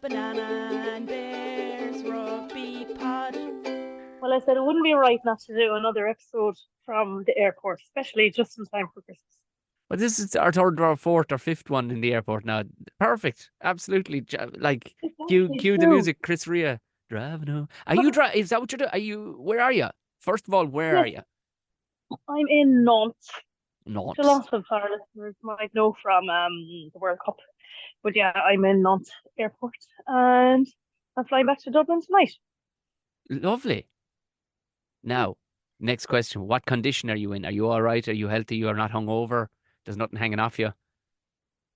Banana and Bears Rugby Pod. Well, I said it wouldn't be right not to do another episode from the airport, especially just in time for Christmas. But this is our third or fourth or fifth one in the airport now. Perfect. Absolutely. Like, Exactly cue the true. music, Chris Ria. Driving home. Are you driving? Is that what you're doing? Are you, where are you? First of all, where are Yes, you? I'm in Nantes, which a Not. lot of our listeners might know from the World Cup. But yeah, I'm in Nantes Airport and I'm flying back to Dublin tonight. Lovely. Now, next question. What condition are you in? Are you all right? Are you healthy? You are not hungover? There's nothing hanging off you?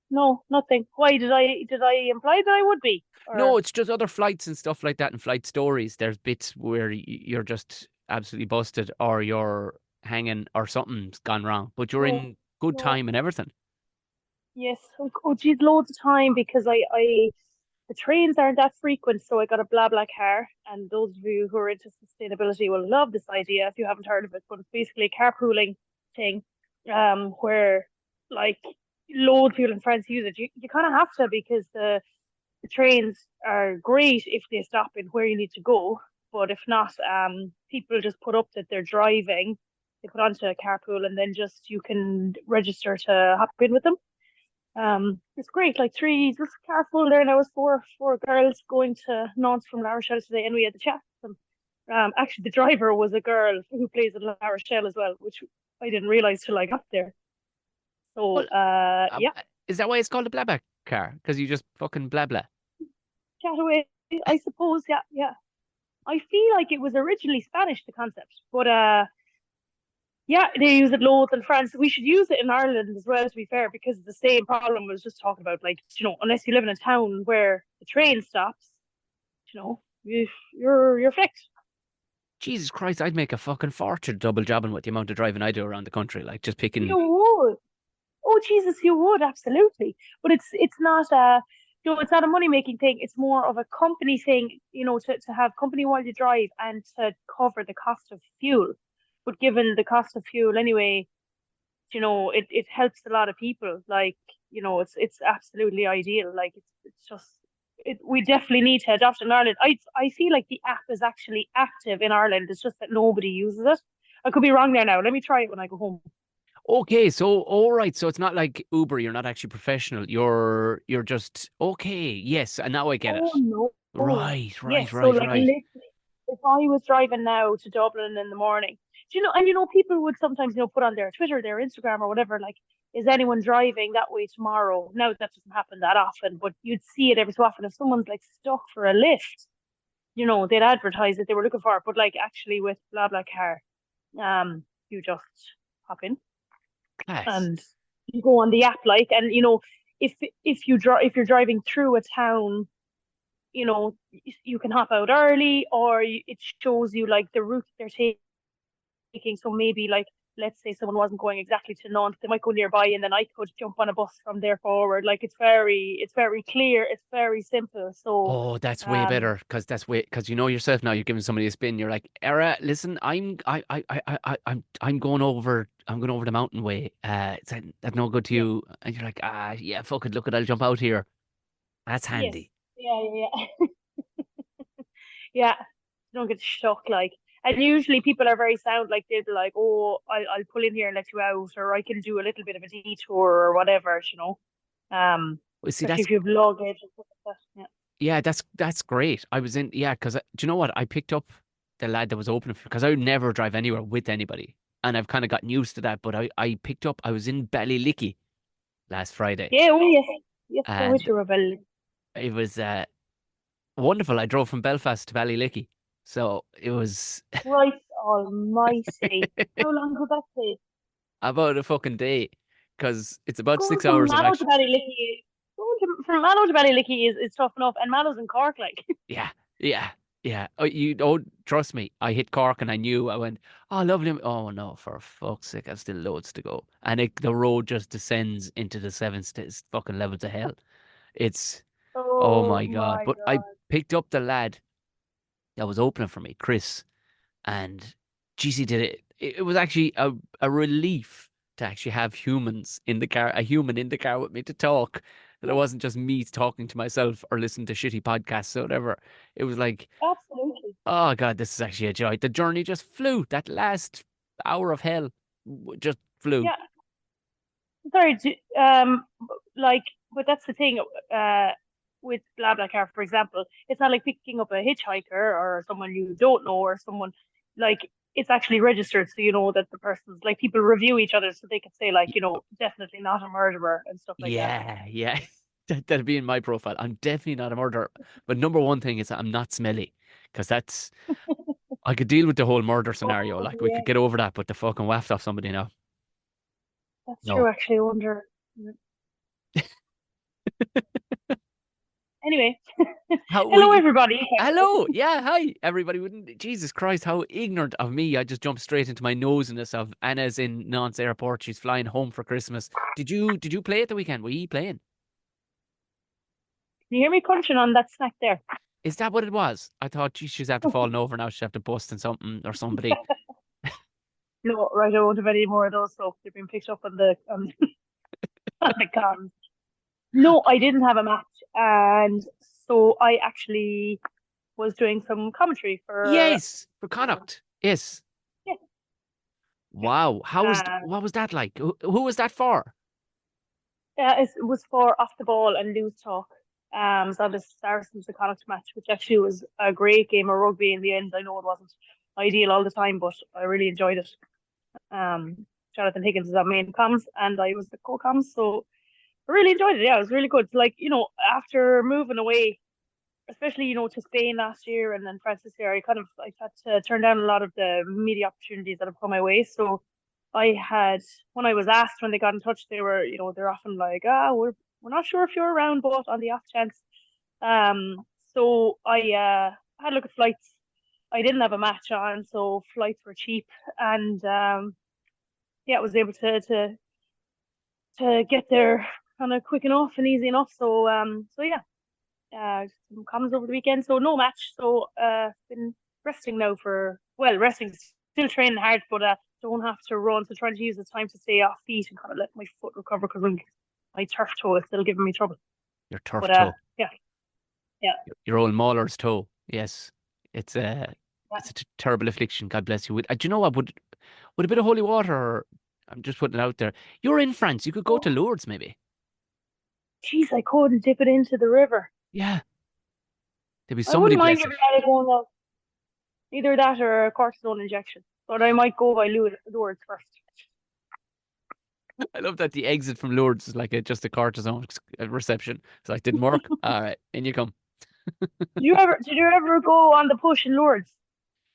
No, nothing. Why did I imply that I would be? No, Or it's just other flights and stuff like that and flight stories. There's bits where you're just absolutely busted or you're hanging or something's gone wrong, but you're no, in good no. time and everything. Yes. Oh, geez, loads of time because the trains aren't that frequent, so I got a blah blah car. And those of you who are into sustainability will love this idea if you haven't heard of it. But it's basically a carpooling thing, where like loads of people in France use it. You kind of have to because the trains are great if they stop in where you need to go. But if not, people just put up that they're driving. They put onto a carpool and then just you can register to hop in with them. It's great. Like three, just car full there now. Was four girls going to Nantes from La Rochelle today, and we had the chat with them. Actually, the driver was a girl who plays in La Rochelle as well, which I didn't realize till I got there. So, Well, uh, yeah, is that why it's called a blabla car? Because you just fucking blah blah. chat away. I suppose, yeah, yeah. I feel like it was originally Spanish, the concept, but yeah, they use it loads in France. We should use it in Ireland as well, to be fair, because it's the same problem I was just talking about. Like, unless you live in a town where the train stops, you're fixed. Jesus Christ, I'd make a fucking fortune double jobbing with the amount of driving I do around the country. Like just picking. You would. Oh Jesus, you would absolutely. But it's not it's not a money making thing. It's more of a company thing. To have company while you drive and to cover the cost of fuel. But given the cost of fuel anyway, it helps a lot of people. Like, it's absolutely ideal. Like it's just we definitely need to adopt it in Ireland. I feel like the app is actually active in Ireland. It's just that nobody uses it. I could be wrong there now. Let me try it when I go home. Okay, so all right, so it's not like Uber. You're not actually professional. You're just okay. Yes, and now I get Oh it. no. Right, right, Yes, so right, like right. literally, if I was driving now to Dublin in the morning, people would sometimes, put on their Twitter, their Instagram or whatever, like, is anyone driving that way tomorrow? Now that doesn't happen that often, but you'd see it every so often. If someone's like stuck for a lift, they'd advertise that they were looking for it. But like actually with BlaBlaCar, you just hop in Class. and you go on the app, like, and if if you're driving through a town, you know, you can hop out early, or it shows you like the route they're taking. So maybe like, let's say someone wasn't going exactly to Nantes, they might go nearby, and then I could jump on a bus from there forward. Like it's very clear, it's very simple. So, Oh, that's way um, better because you know yourself now. You're giving somebody a spin. You're like, Era, listen, I'm going over the mountain way. That's no good to yeah, you. And you're like, yeah, fuck it. Look it, I'll jump out here. That's yes, handy. yeah, yeah, yeah, yeah. Don't get stuck, like. And usually people are very sound, like they'll be like, "Oh, I'll pull in here and let you out," or I can do a little bit of a detour or whatever. Well, see, Especially that's if you have luggage and stuff like that. yeah, that's great. I was in yeah, because do you know what? I picked up the lad that was opening for because I would never drive anywhere with anybody, and I've kind of gotten used to that. But I picked up. I was in Ballylicky last Friday, Yeah, oh yes, yes, I'm with and you, Rebel. it was wonderful. I drove from Belfast to Ballylicky, so it was Christ almighty. How long could that take? about a fucking day because it's about Going six from hours of Mallow to action. Ballylicky, from Mallow to Ballylicky is tough enough, and Mallow's in Cork, like. Yeah, yeah, yeah. Oh, you don't trust me. I hit Cork and I knew. I went, oh, lovely. Oh no, for fuck's sake, I've still loads to go. And the road just descends into the fucking levels of hell. It's oh Oh my god. my But I God. picked up the lad that was opening for me, Chris, and GC did it. It was actually a relief to actually have humans in the car, a human in the car with me to talk. that it wasn't just me talking to myself or listening to shitty podcasts or whatever. It was like, Absolutely. oh God, this is actually a joy. The journey just flew. That last hour of hell just flew. Yeah. Sorry, like, but that's the thing. With BlaBlaCar, for example, it's not like picking up a hitchhiker or someone you don't know or someone like it's actually registered, so you know that the person's like people review each other, so they can say like definitely not a murderer and stuff like that. Yeah, yeah. That'd be in my profile. I'm definitely not a murderer. But number one thing is that I'm not smelly. Because I could deal with the whole murder scenario. Oh Like, we yeah, could get over that, but the fucking waft off somebody now. that's true. No. Actually, I wonder. Anyway, How will hello you? everybody. Hello. Yeah, hi, everybody. Wouldn't Jesus Christ, how ignorant of me. I just jumped straight into my nosiness of Anna's in Nantes airport. She's flying home for Christmas. Did you play at the weekend? Were you playing? Can you hear me crunching on that snack there? Is that what it was? I thought, geez, she's after falling over now. She's after busting something or somebody. No, right. I won't have any more of those. So they've been picked up on the on the cons. No, I didn't have a match, and so I actually was doing some commentary for Yes, for Connacht. Yes. yeah. Wow. Um, What was that like? Who was that for? it was for off the ball and loose talk. So the Saracens the Connacht match, which actually was a great game of rugby in the end. I know it wasn't ideal all the time, but I really enjoyed it. Jonathan Higgins is our main comms, and I was the co-comms, so I really enjoyed it. Yeah, it was really good. Like, after moving away, especially, to Spain last year and then France this year, I had to turn down a lot of the media opportunities that have come my way. So I had, when I was asked when they got in touch, they were, they're often like, we're not sure if you're around, but on the off chance. So I had a look at flights. I didn't have a match on, so flights were cheap, and yeah, I was able to get there kind of quick enough and easy enough. So yeah, some comms over the weekend. So no match. So been resting now resting, still training hard, but don't have to run. So trying to use the time to stay off feet and kind of let my foot recover because my turf toe is still giving me trouble. Your turf But toe. yeah, yeah, Your old mauler's toe. Yes. It's yeah. it's a terrible affliction. God bless you. Do you know what? Would a bit of holy water, I'm just putting it out there. You're in France. You could go to Oh, Lourdes, maybe. jeez, I couldn't dip it into the river. Yeah. There'd be I somebody wouldn't mind blessed. giving that a go now. Either that or a cortisone injection. But I might go by Lourdes first. I love that the exit from Lourdes is like just a cortisone reception. It's like, didn't work. All right, in you come. Did you ever go on the push in Lourdes?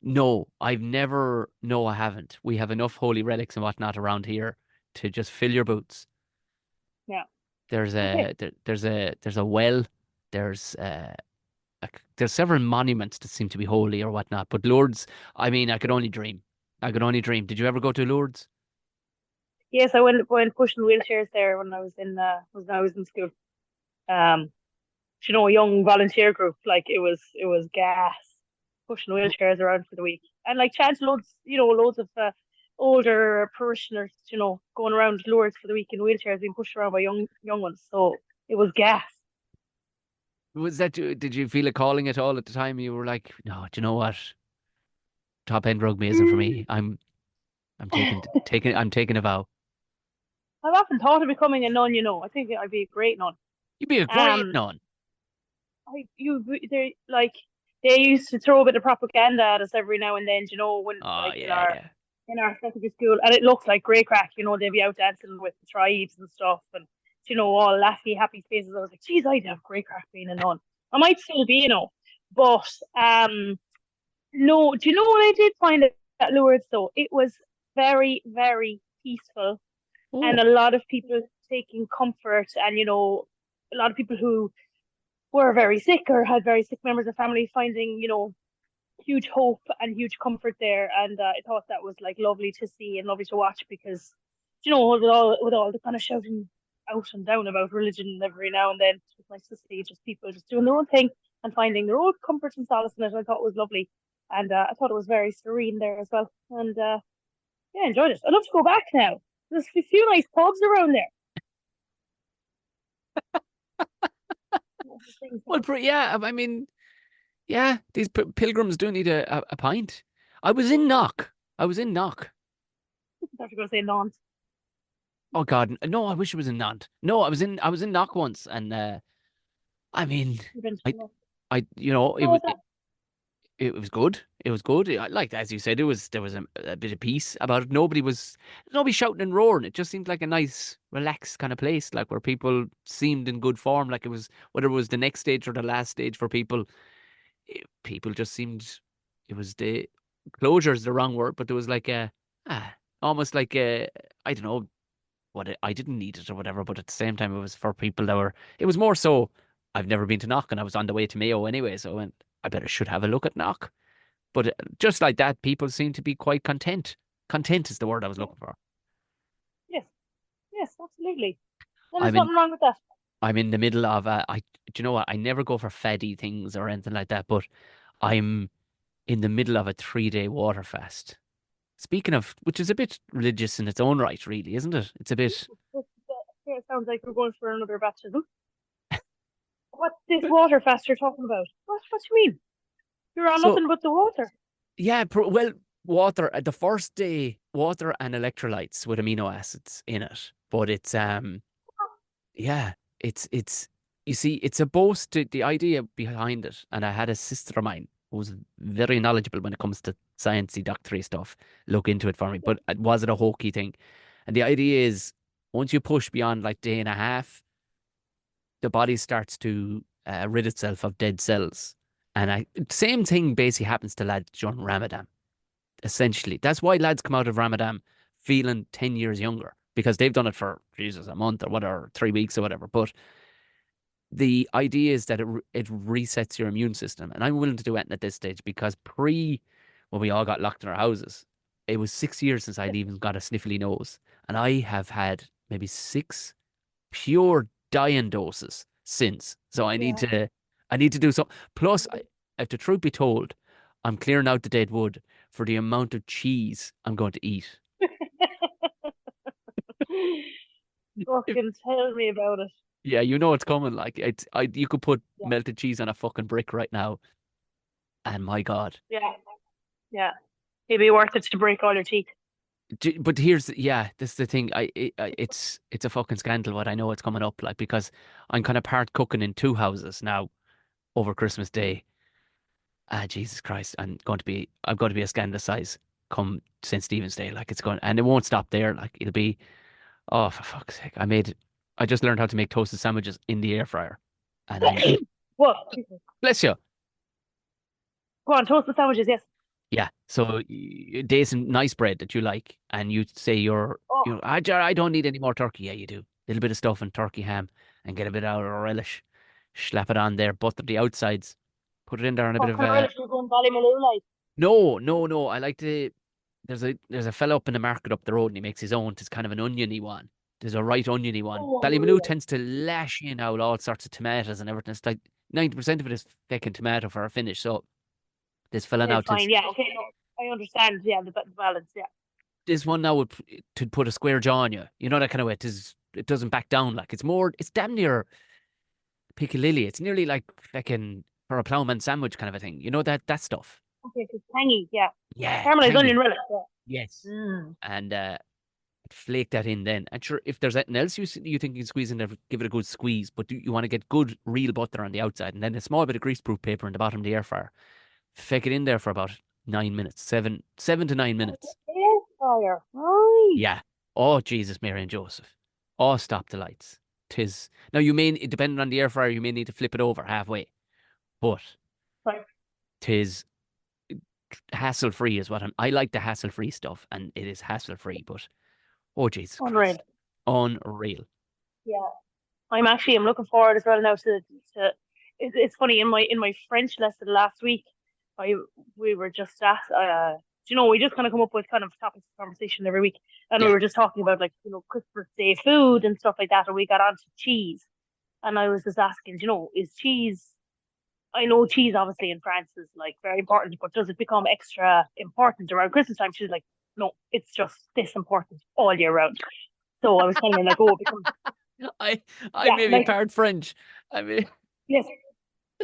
No, I've never. No, I haven't. We have enough holy relics and whatnot around here to just fill your boots. Yeah. There's Okay. a well. There's there's several monuments that seem to be holy or whatnot. But Lourdes, I mean, I could only dream. I could only dream. Did you ever go to Lourdes? Yes, I went pushing wheelchairs there when I was in school. Um, a young volunteer group. Like it was gas pushing wheelchairs around for the week, and like chance loads of older parishioners, going around Lourdes for the week in wheelchairs, being pushed around by young ones. So it was gas. Was that? Did you feel a calling at all at the time? You were like, no, do you know what? Top end rugby isn't for Mm. me. I'm taking a vow. I've often thought of becoming a nun. I think I'd be a great nun. You'd be a great Um, nun. they used to throw a bit of propaganda at us every now and then, when Oh like in yeah, our yeah. in our secondary school, and it looked like great crack. They'd be out dancing with the tribes and stuff, and all laughy, happy faces. I was like, geez, I'd have great crack being a nun. I might still be, but no. Do you know what I did find at Lourdes though? It was very, very peaceful, and Oh, a lot of people taking comfort, and a lot of people who were very sick or had very sick members of family finding, huge hope and huge comfort there. And I thought that was like lovely to see and lovely to watch because, with all the kind of shouting out and down about religion every now and then, it was nice to see just people just doing their own thing and finding their own comfort and solace in it. I thought it was lovely. And I thought it was very serene there as well. And yeah, I enjoyed it. I'd love to go back now. There's a few nice pubs around there. things Well, yeah, I mean, yeah, these pilgrims do need a pint. I was in Knock. I was in Knock. I thought you were going to say non. Oh God, no! I wish it was in Nantes. No, I was in Knock once, and I mean, I, you know, How was that? it was good. It was good. Like as you said, there was a bit of peace about it. Nobody shouting and roaring. It just seemed like a nice, relaxed kind of place, like where people seemed in good form. Like it was whether it was the next stage or the last stage for people. People just seemed. It was the closure is the wrong word, but there was like almost like I don't know I didn't need it or whatever, but at the same time, it was for people that were. It was more so. I've never been to Knock, and I was on the way to Mayo anyway, so I went. I better should have a look at Knock. But just like that, people seem to be quite content. Content is the word I was Yeah. looking for. Yes, yes, absolutely. And there's I'm in. nothing wrong with that. I'm in the middle of. Do you know what? I never go for faddy things or anything like that, but I'm in the middle of a 3-day water fast. Speaking of, which is a bit religious in its own right, really, isn't it? It's a bit. It sounds like we're going for another baptism. What's this water fast you're talking about? What do you mean? You're on So nothing but the water. yeah, well, water. The first day, water and electrolytes with amino acids in it, but it's yeah, it's you see, it's supposed to the idea behind it, and I had a sister of mine who's very knowledgeable when it comes to sciencey doctory stuff, look into it for me. Yeah, But was it a hokey thing? And the idea is once you push beyond like day and a half, the body starts to rid itself of dead cells. And same thing basically happens to lads during Ramadan. Essentially, that's why lads come out of Ramadan feeling 10 years younger because they've done it for Jesus a month or whatever, 3 weeks or whatever. But the idea is that it resets your immune system, and I'm willing to do it at this stage because when we all got locked in our houses, it was 6 years since I'd even got a sniffly nose, and I have had maybe 6 pure dying doses since. So yeah. I need to do so. Plus, if the truth be told, I'm clearing out the dead wood for the amount of cheese I'm going to eat. If- Fucking tell me about it. yeah, you know it's coming. Like you could put Yeah, melted cheese on a fucking brick right now, and my God. yeah, yeah. It'd be worth it to break all your teeth. But this is the thing. It's a fucking scandal. What I know it's coming up like because I'm kind of part cooking in 2 houses now over Christmas Day. Ah, Jesus Christ! I'm going to be a scandalous size come St. Stephen's Day. Like it's going, and it won't stop there. Like it'll be. Oh, for fuck's sake! I just learned how to make toasted sandwiches in the air fryer, and What? bless you. Go on, toast the sandwiches, yes. Yeah. So decent, nice bread that you like, and you say Oh, I don't need any more turkey. Yeah, you do. A little bit of stuff and turkey ham, and get a bit of relish. Slap it on there, butter the outsides, put it in there, and a bit what of kind of relish are you going Ballymaloo like? no, no, no. I like to. There's a fella up in the market up the road, and he makes his own. It's kind of an oniony one. There's a right oniony one. Ballymaloe Oh, tends to lash in out all sorts of tomatoes and everything. It's like 90% of it is fucking tomato for a finish. So this fella now it's tends fine. Yeah, okay. No, I understand. Yeah, the balance. Yeah. this one now would to put a square jaw on you. You know that kind of way. It doesn't back down. Like it's damn near piccalilli. It's nearly like fucking for a ploughman sandwich kind of a thing. You know that stuff. Okay, it's tangy. Yeah. Yeah, Caramelized onion tangy. relish. Yeah. Yes. Mm. And flake that in then. And sure, if there's anything else you think you can squeeze in there, give it a good squeeze. But you want to get good real butter on the outside, and then a small bit of greaseproof paper in the bottom of the air fryer. Fake it in there for about 9 minutes, 7 to 9 minutes. Air fryer. Right. Yeah. Oh Jesus, Mary and Joseph. Oh, stop the lights. Tis now you may depending on the air fryer, you may need to flip it over halfway, but Right. tis hassle free is what I like the hassle free stuff, and it is hassle free. But oh Jesus Unreal. Christ, unreal. Yeah. I'm looking forward as well now to it's funny in my French lesson last week I we were just asked we just kind of come up with kind of topics of conversation every week and we Yeah. were just talking about like Christmas Day food and stuff like that and we got onto cheese and I was just asking is cheese I know cheese obviously in France is like very important but does it become extra important around Christmas time? She's like, no, it's just this important all year round. So I was telling her like, oh, it becomes I yeah, may be like part French. I mean, Yes.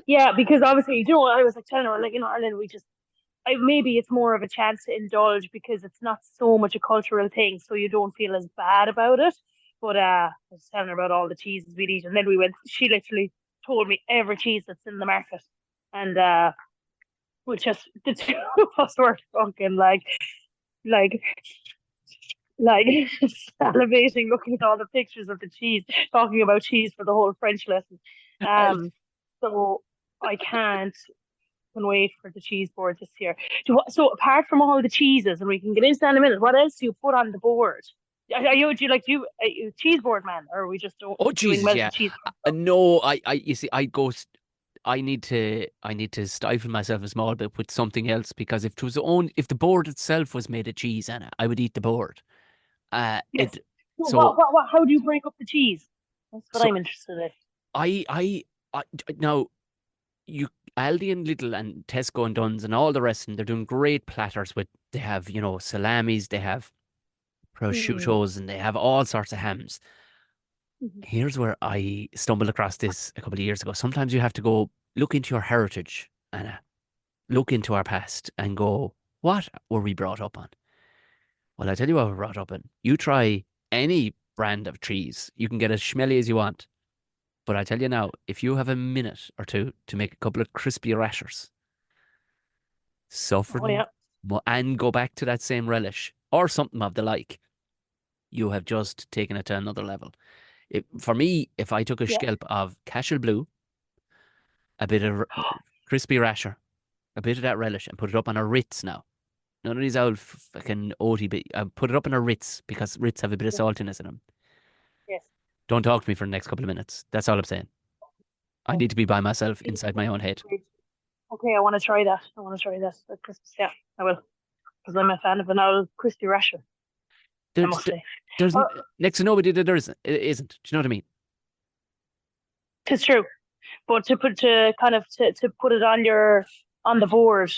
Yeah, because obviously, I was like telling her, like in Ireland, maybe it's more of a chance to indulge because it's not so much a cultural thing, so you don't feel as bad about it. But I was telling her about all the cheeses we'd eat, and then we went. She literally told me every cheese that's in the market, and we just the two of us were fucking like like salivating, looking at all the pictures of the cheese, talking about cheese for the whole French lesson. Well, So I can't can wait for the cheese board this year. So apart from all the cheeses, and we can get into that in a minute, what else do you put on the board? Are you a cheese board man, or are we just oh doing Jesus, yeah. melted cheese? No, you see, I need to stifle myself a small bit with something else because if the board itself was made of cheese, Anna, I would eat the board. Yes. It So so how do you break up the cheese? That's what so I'm interested in. I now you Aldi and Lidl and Tesco and Duns and all the rest of them, they're doing great platters with they have, salamis, they have Mm. prosciuttos, and they have all sorts of hams. Mhm. Here's where I stumbled across this a couple of years ago. Sometimes you have to go look into your heritage and look into our past and go, what were we brought up on? Well, I tell you what we're brought up on. You try any brand of cheese, you can get as schmelly as you want. But I tell you now, if you have a minute or two to make a couple of crispy rashers, Oh suffered, yeah, and go back to that same relish or something of the like, you have just taken it to another level. For me, if I took a yeah. scalp of Cashel Blue, a bit of crispy rasher, a bit of that relish, and put it up on a Ritz now. None of these old fucking oaty, but put it up on a Ritz because Ritz have a bit of Yes, saltiness in them. yes. Don't talk to me for the next couple of minutes. That's all I'm saying. I Oh, need to be by myself inside my own head. okay, I want to try that. I want to try that at Christmas. Yeah, I will, because I'm a fan of an old crispy rasher, I There's, must say. there's Uh, next to nobody that there isn't. It isn't. Do you know what I mean? it's true. But to put it on the board,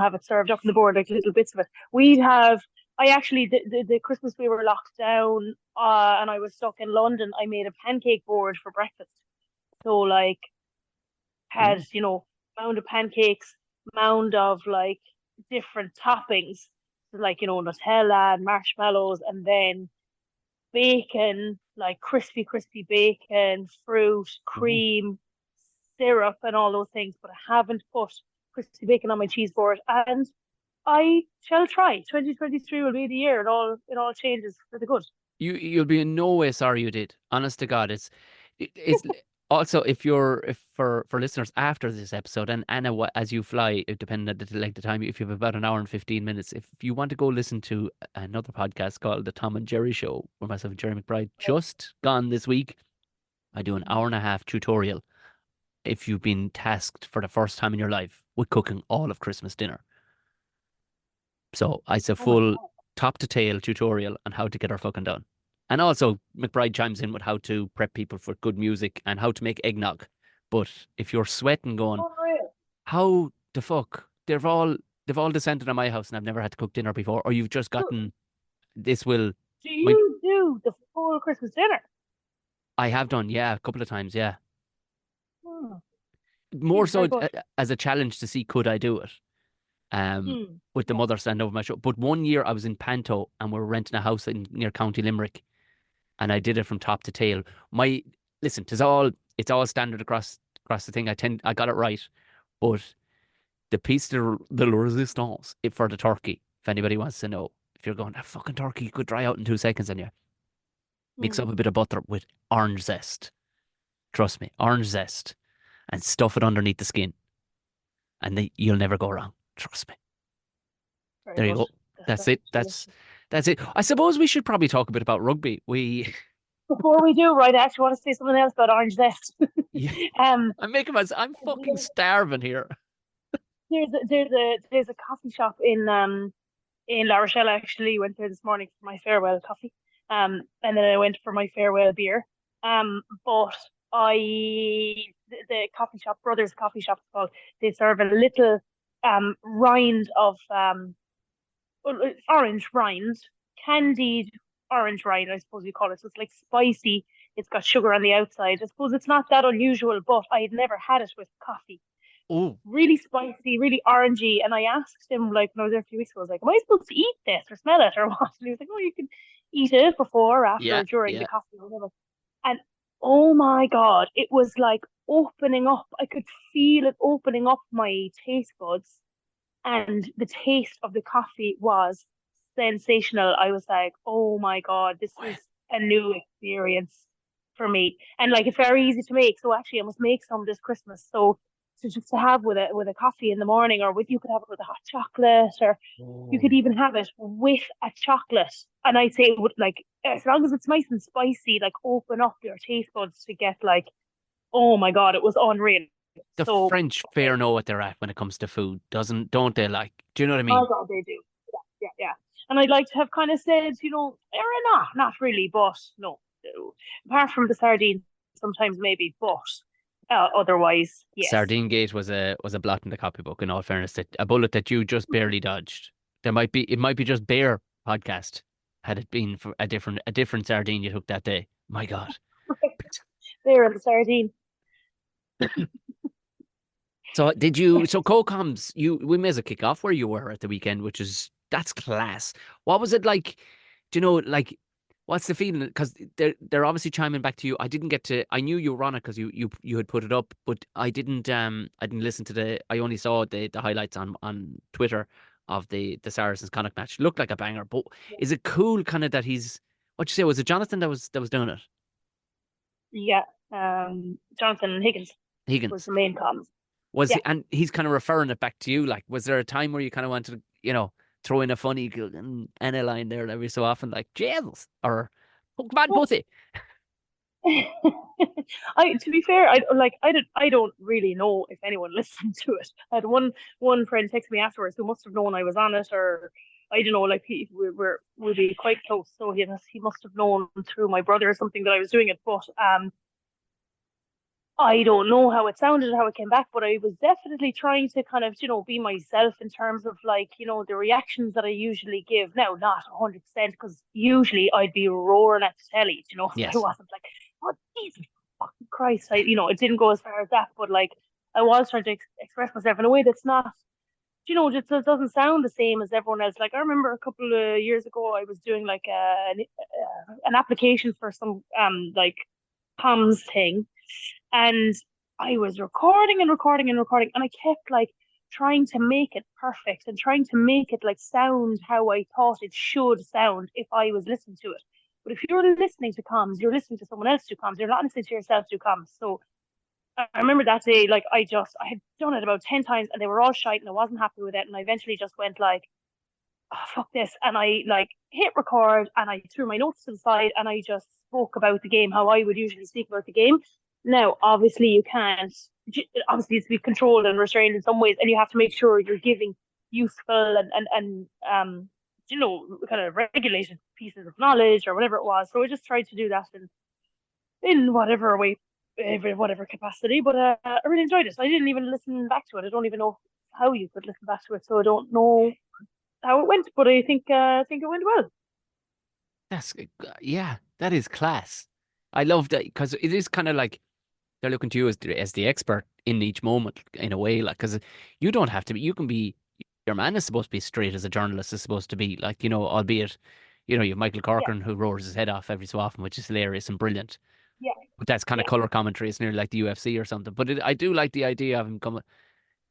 have it served up on the board like little bits of it. We'd have I actually the Christmas we were locked down, and I was stuck in London. I made a pancake board for breakfast. So like Ooh. had mound of pancakes, mound of like different toppings, so, like Nutella and marshmallows, and then bacon, like crispy bacon, fruit, Ooh. cream, syrup, and all those things. But I haven't put crispy bacon on my cheese board, and I shall try. 2023 will be the year. It all changes for the good. You'll be in no way sorry you did. Honest to God, it's also if for listeners after this episode and Anna, as you fly, depending on the time, if you have about an hour and 15 minutes, if you want to go listen to another podcast called the Tom and Jerry Show, where myself and Jerry McBride just gone this week, I do an hour and a half tutorial. If you've been tasked for the first time in your life with cooking all of Christmas dinner. So it's a Oh my full god! top to tail tutorial on how to get her fucking done. And also McBride chimes in with how to prep people for good music and how to make eggnog. But if you're sweating going, Unreal. how the fuck? They've all descended on my house and I've never had to cook dinner before, or you've just So, gotten this will do my you do the full Christmas dinner? I have done, yeah, a couple of times, yeah. Hmm. More Jeez, so very good. as a challenge to see could I do it. Hmm. With the Yeah. mother standing over my shoulder. But one year I was in Panto and we are renting a house near County Limerick, and I did it from top to tail. My listen, it's all standard across the thing. I got it right, but the piece de la resistance for the turkey, if anybody wants to know, if you're going that fucking turkey could dry out in 2 seconds, and you mix Hmm. up a bit of butter with orange zest. Trust me, orange zest, and stuff it underneath the skin, and you'll never go wrong. Trust me. Very There you good. go. That That's it. sounds That's delicious. that's it. I suppose we should probably talk a bit about rugby. We, Before we do, right, I actually want to say something else about orange zest. yeah, um, I'm fucking starving here. there's a coffee shop in La Rochelle. I actually went there this morning for my farewell coffee. And then I went for my farewell beer. But the coffee shop, Brothers Coffee Shop, it's called. They serve a little rind of orange rind, candied orange rind, I suppose you call it. So it's like spicy. it's got sugar on the outside. I suppose it's not that unusual, but I had never had it with coffee. Oh, Really spicy, really orangey. And I asked him, like, when I was there a few weeks ago, I was like, am I supposed to eat this or smell it or what? And he was like, oh, you can eat it before, after, yeah, or during yeah. the coffee or whatever. And oh my God, it was like opening up. I could feel it opening up my taste buds. And the taste of the coffee was sensational. I was like, oh my God, this Well, is a new experience for me. And like it's very easy to make. So actually I must make some this Christmas. So to just to have with a coffee in the morning, or with, you could have it with a hot chocolate, or you could oh. even have it with a chocolate. And I'd say it would, like, as long as it's nice and spicy, like open up your taste buds to get like, oh my God, it was unreal. The So French fair know what they're at when it comes to food, don't they? Like, do you know what I my mean? God, they do. Yeah, yeah, yeah. And I'd like to have kind of said, not really, but no. Apart from the sardines, sometimes maybe, but otherwise, yes. Sardine Gate was a blot in the copybook. In all fairness, that a bullet that you just barely dodged. It might be just Bear podcast had it been for a different sardine you took that day. My God. There in the sardine. So did you? Yes. So co-coms, we may as well kick off where you were at the weekend, that's class. What was it like? Do you know, like, what's the feeling? Because they're obviously chiming back to you. I didn't get to. I knew you were on it because you had put it up, but I didn't listen to I only saw the highlights on Twitter of the Saracens Connacht match. Looked like a banger, but is it cool kind of that he's what you say? Was it Jonathan that was doing it? Yeah. Jonathan Higgins was Higgins. the main comms. Was Yeah. he, and he's kind of referring it back to you. Like, was there a time where you kind of wanted to, throw in a funny N line there every so often, like Jesus or Pokemon Well, Pussy? I, to be fair, I don't really know if anyone listened to it. I had one friend text me afterwards who must have known I was on it, or I don't know, like we'd be quite close, so he must have known through my brother or something that I was doing it. But I don't know how it sounded, how it came back, but I was definitely trying to kind of, be myself in terms of, like, the reactions that I usually give. Now, not 100%, because usually I'd be roaring at the telly, if I Yes. wasn't like, oh, Jesus fucking Christ. It didn't go as far as that, but like, I was trying to express myself in a way that's not, just doesn't sound the same as everyone else. Like, I remember a couple of years ago, I was doing like an application for some, like, comms thing, and I was recording and recording and recording, and I kept like trying to make it perfect and trying to make it like sound how I thought it should sound if I was listening to it. But if you're listening to comms, you're listening to someone else do comms. You're not listening to yourself do comms. So I remember that day, like I had done it about 10 times, and they were all shite, and I wasn't happy with it, and I eventually just went like, oh, fuck this. And I like hit record, and I threw my notes to the side, and I just spoke about the game how I would usually speak about the game. Now, obviously, you can't, obviously, it's to be controlled and restrained in some ways, and you have to make sure you're giving useful and kind of regulated pieces of knowledge or whatever it was. So I just tried to do that in whatever way, whatever capacity. But I really enjoyed it. I didn't even listen back to it. I don't even know how you could listen back to it, so I don't know how it went, but I think it went well. That's yeah, that is class. I love that because it is kind of like they're looking to you as the expert in each moment in a way, like because you don't have to be. You can be your man is supposed to be straight as a journalist is supposed to be, like albeit you have Michael Yeah, Corcoran who roars his head off every so often, which is hilarious and brilliant. yeah, But that's kind of yeah. color commentary. It's nearly like the UFC or something. But I do like the idea of him coming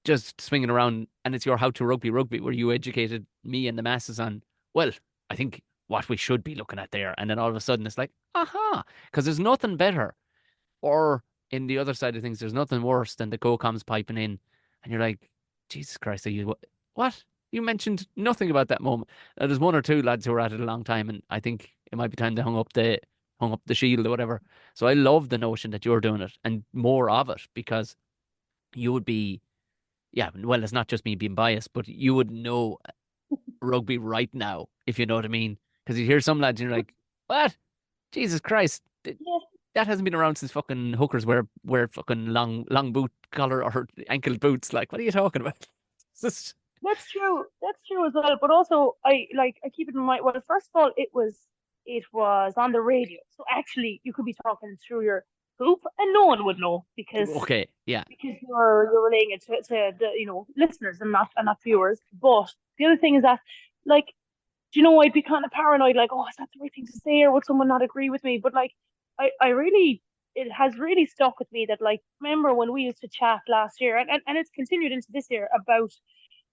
just swinging around, and it's your how to rugby where you educated me and the masses on, well, I think what we should be looking at there, and then all of a sudden it's like, aha, because there's nothing better, or in the other side of things, there's nothing worse than the co-coms piping in, and you're like, Jesus Christ, are you what? You mentioned nothing about that moment. Now, there's one or two lads who are at it a long time, and I think it might be time they hung up the shield or whatever. So I love the notion that you're doing it and more of it because you would be yeah, well, it's not just me being biased, but you would know rugby right now, if you know what I mean. Because you hear some lads and you're like, what? Jesus Christ. Yeah, That hasn't been around since fucking hookers wear fucking long boot collar or ankle boots. Like, what are you talking about? It's just- that's true. That's true as well. But also, I keep it in mind. Well, first of all, it was on the radio. So actually, you could be talking through your hoop, and no one would know Okay, yeah. because you're relaying it to the listeners and not viewers. But the other thing is that, like, I'd be kind of paranoid, like, oh, is that the right thing to say, or would someone not agree with me? But like, I really, it has really stuck with me that, like, remember when we used to chat last year, and it's continued into this year about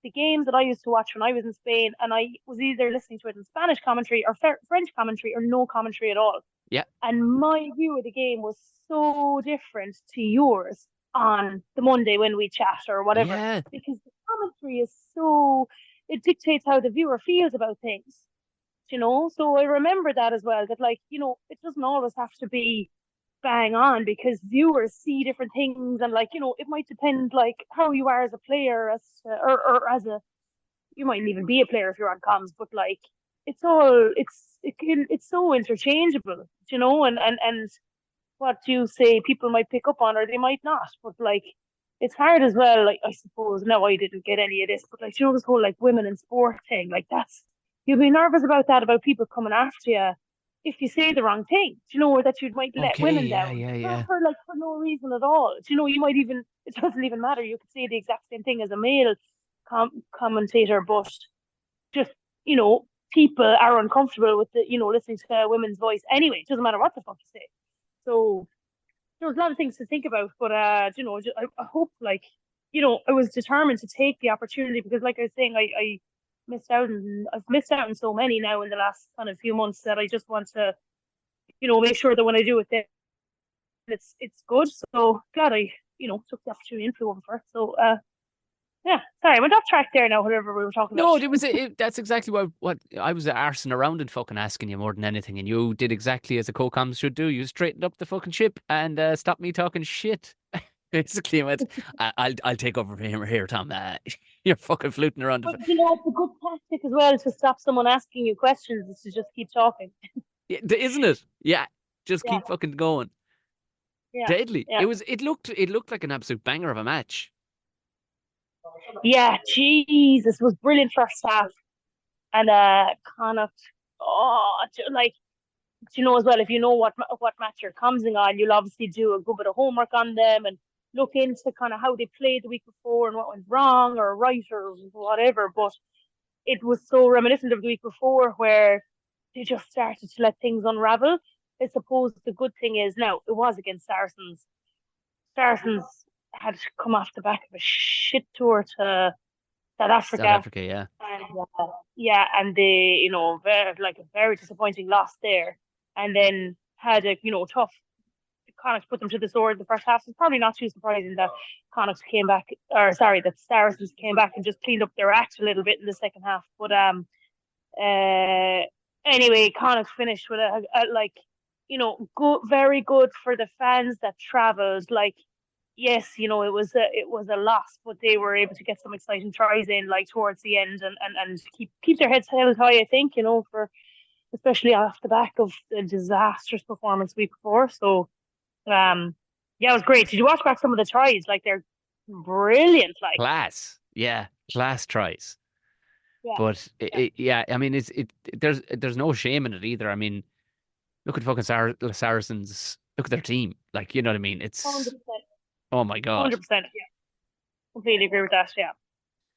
the games that I used to watch when I was in Spain, and I was either listening to it in Spanish commentary or French commentary or no commentary at all. Yeah. And my view of the game was so different to yours on the Monday when we chat or whatever, Yeah. because the commentary is it dictates how the viewer feels about things, So I remember that as well, that, like, it doesn't always have to be bang on, because viewers see different things, and, like, it might depend, like, how you are as a player, or as a, you mightn't even be a player if you're on comms, but, like, it's so interchangeable, and what you say people might pick up on or they might not, but, like, it's hard as well. Like, I suppose now I didn't get any of this, but, like, this whole, like, women in sport thing, like, you'd be nervous about that, about people coming after you if you say the wrong thing, or that you might let Okay, women yeah, down yeah, yeah. for no reason at all. You might even, it doesn't even matter. You could say the exact same thing as a male commentator, but just, people are uncomfortable with listening to a women's voice anyway. It doesn't matter what the fuck you say. So there's a lot of things to think about, but I hope, like, I was determined to take the opportunity, because, like I was saying, I I've missed out on so many now in the last kind of few months, that I just want to, make sure that when I do it, then it's good. So glad I, took the opportunity and flew over for it. So yeah, sorry, I went off track there now, whatever we were talking No, about. that's exactly what I was arsing around and fucking asking you more than anything, and you did exactly as a co-coms should do. You straightened up the fucking ship and stopped me talking shit. Basically, I went, I'll take over from here, Tom. You're fucking fluting around. But it's a good tactic as well to stop someone asking you questions, is to just keep talking. Yeah, isn't it? Yeah, just Yeah, keep fucking going. yeah, Deadly. yeah. It looked like an absolute banger of a match. Yeah, Jesus, was brilliant first half. And kind of, oh, like, as well, if you know what match you're coming on, you'll obviously do a good bit of homework on them and look into kind of how they played the week before and what went wrong or right or whatever. But it was so reminiscent of the week before, where they just started to let things unravel. I suppose the good thing is, now it was against Saracens. Saracens had come off the back of a shit tour to South South Africa, Africa, yeah. and yeah, and they, like, a very disappointing loss there, and then had a, tough. Connacht put them to the sword in the first half. So it's probably not too surprising that Connacht came back, or sorry, that Saracens came back and just cleaned up their act a little bit in the second half. But anyway, Connacht finished with a like, good, very good for the fans that travelled. Like, yes, it was a loss, but they were able to get some exciting tries in, like, towards the end, and keep their heads held high. I think, for especially off the back of the disastrous performance week before. So yeah, it was great. Did you watch back some of the tries? Like, they're brilliant. Like, Class. Yeah, class tries. yeah, But yeah, yeah, I mean, there's no shame in it either. I mean, look at fucking Saracens. Look at their team. Like, you know what I mean? hundred It's percent, oh my god. 100%. Yeah, completely agree with that. Yeah.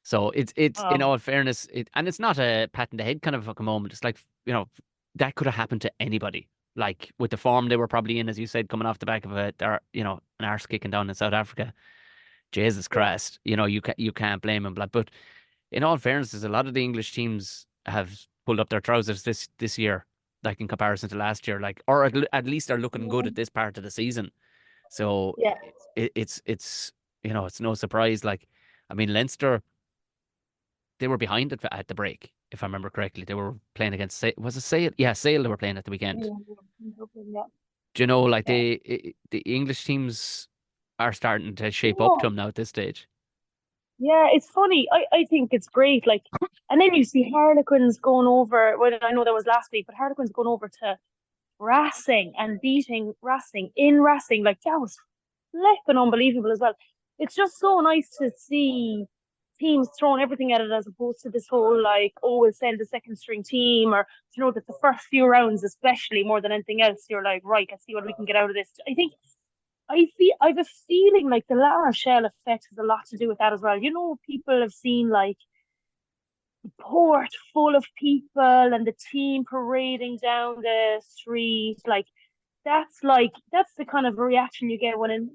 So it's in Um. all fairness, and it's not a pat in the head kind of fucking moment. It's like, that could have happened to anybody. Like, with the form they were probably in, as you said, coming off the back of an arse kicking down in South Africa. Jesus Yeah. Christ, you can't blame him. But in all fairness, there's a lot of the English teams have pulled up their trousers this year, like in comparison to last year, like, or at least are looking good at this part of the season. So Yeah. it's it's no surprise. Like, I mean, Leinster, they were behind at the break, if I remember correctly. They were playing against was it Sale? Yeah, Sale. They were playing at the weekend. Yeah. Do you know, like, Yeah. the English teams are starting to shape up Yeah. to them now at this stage. Yeah, it's funny. I think it's great. Like, and then you see Harlequins going over. Well, I know that was last week, but Harlequins going over to Racing and beating Racing in Racing. Like, that was flipping unbelievable as well. It's just so nice to see teams throwing everything at it as opposed to this whole like, oh, we'll send a second string team, or that the first few rounds, especially more than anything else, you're like, right, let's see what we can get out of this. I've a feeling like the La Rochelle effect has a lot to do with that as well. People have seen like the port full of people and the team parading down the street. That's the kind of reaction you get when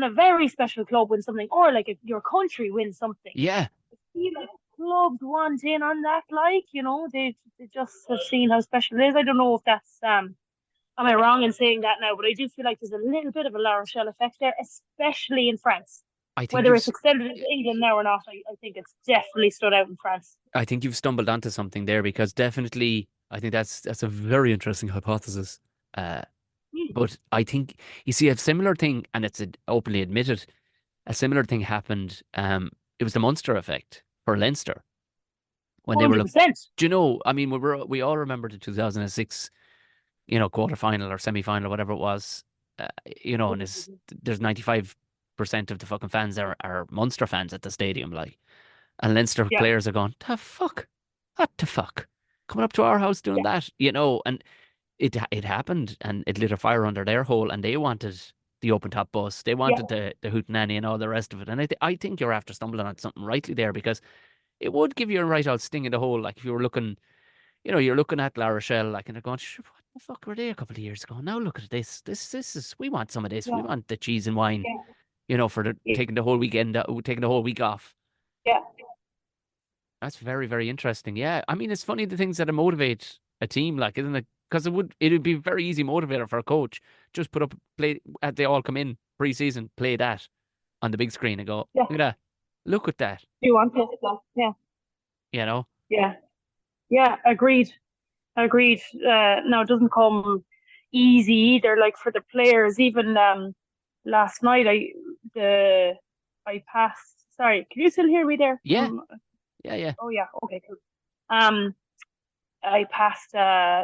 a very special club wins something, or like if your country wins something. Yeah. I feel like clubs want in on that, they just have seen how special it is. I don't know if that's am I wrong in saying that now, but I do feel like there's a little bit of a La Rochelle effect there, especially in France. I think Whether it's extended into England now or not, I think it's definitely stood out in France. I think you've stumbled onto something there, because definitely I think that's a very interesting hypothesis. Uh, but I think you see a similar thing, and it's openly admitted. A similar thing happened. It was the Munster effect for Leinster when they were 100%. Do you know? I mean, we all remember the 2006, quarter final or semi final, whatever it was. And there's 95% of the fucking fans are Munster fans at the stadium, like, and Leinster Yeah, players are going, the fuck, what the fuck, coming up to our house doing yeah, that, and it happened, and it lit a fire under their hole, and they wanted the open top bus, they yeah, wanted the hootenanny and all the rest of it, and I think you're after stumbling on something rightly there, because it would give you a right old sting in the hole, like if you were looking, you're looking at La Rochelle, like, and they're going, "Sure, what the fuck were they a couple of years ago? Now look at this is, we want some of this, we yeah, want the cheese and wine, for yeah, taking the whole weekend, taking the whole week off." yeah, That's very, very interesting. Yeah. I mean, it's funny the things that motivate a team, like, isn't it? Because it'd be a very easy motivator for a coach. Just put up, play, they all come in pre-season, play that on the big screen and go, yeah. look at that. Look at that. Do you want it? Yeah, You know? yeah, yeah. Agreed. Agreed. Now it doesn't come easy either. Like for the players, even last night, I passed. Sorry, can you still hear me there? Yeah. Yeah. Yeah. Oh yeah. Okay. Cool. Um, I passed a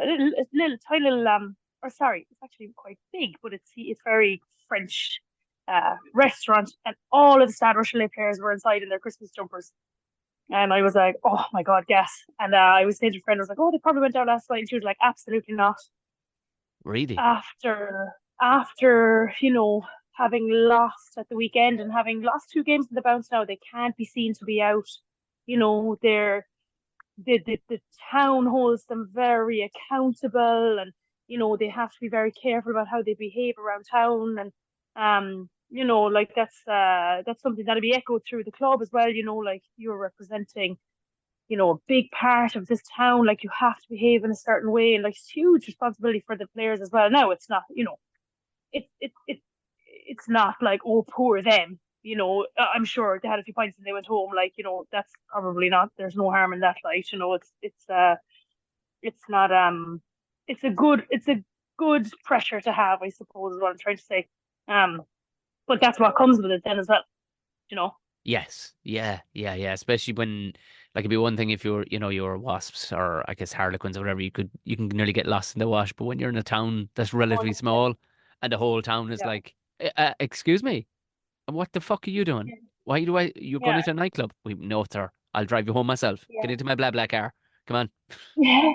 little tiny little or sorry, it's actually quite big, but it's very French restaurant, and all of the Stade Rochelet players were inside in their Christmas jumpers. And I was like, oh my God, yes. And I was saying to a friend, I was like, oh, they probably went out last night. And she was like, absolutely not. Really? After having lost at the weekend and having lost 2 games in the bounce now, they can't be seen to be out. They're the town holds them very accountable, and they have to be very careful about how they behave around town, and like that's something that'll be echoed through the club as well. Like you're representing a big part of this town, like you have to behave in a certain way, and like it's huge responsibility for the players as well. Now it's not it's not like, oh, poor them. I'm sure they had a few pints and they went home. Like, that's probably not. There's no harm in that. Like, it's not. It's a good pressure to have, I suppose, is what I'm trying to say. But that's what comes with it then as well. You know. Yes. Yeah. Yeah. Yeah. Especially when, like, it'd be one thing if you're Wasps or I guess Harlequins or whatever, you can nearly get lost in the wash. But when you're in a town that's relatively 100%. small and the whole town is Yeah. like, excuse me, and what the fuck are you doing? Why you're going Yeah. into a nightclub? No, sir. I'll drive you home myself. Get Yeah. into my blah blah car. Come on. Yeah.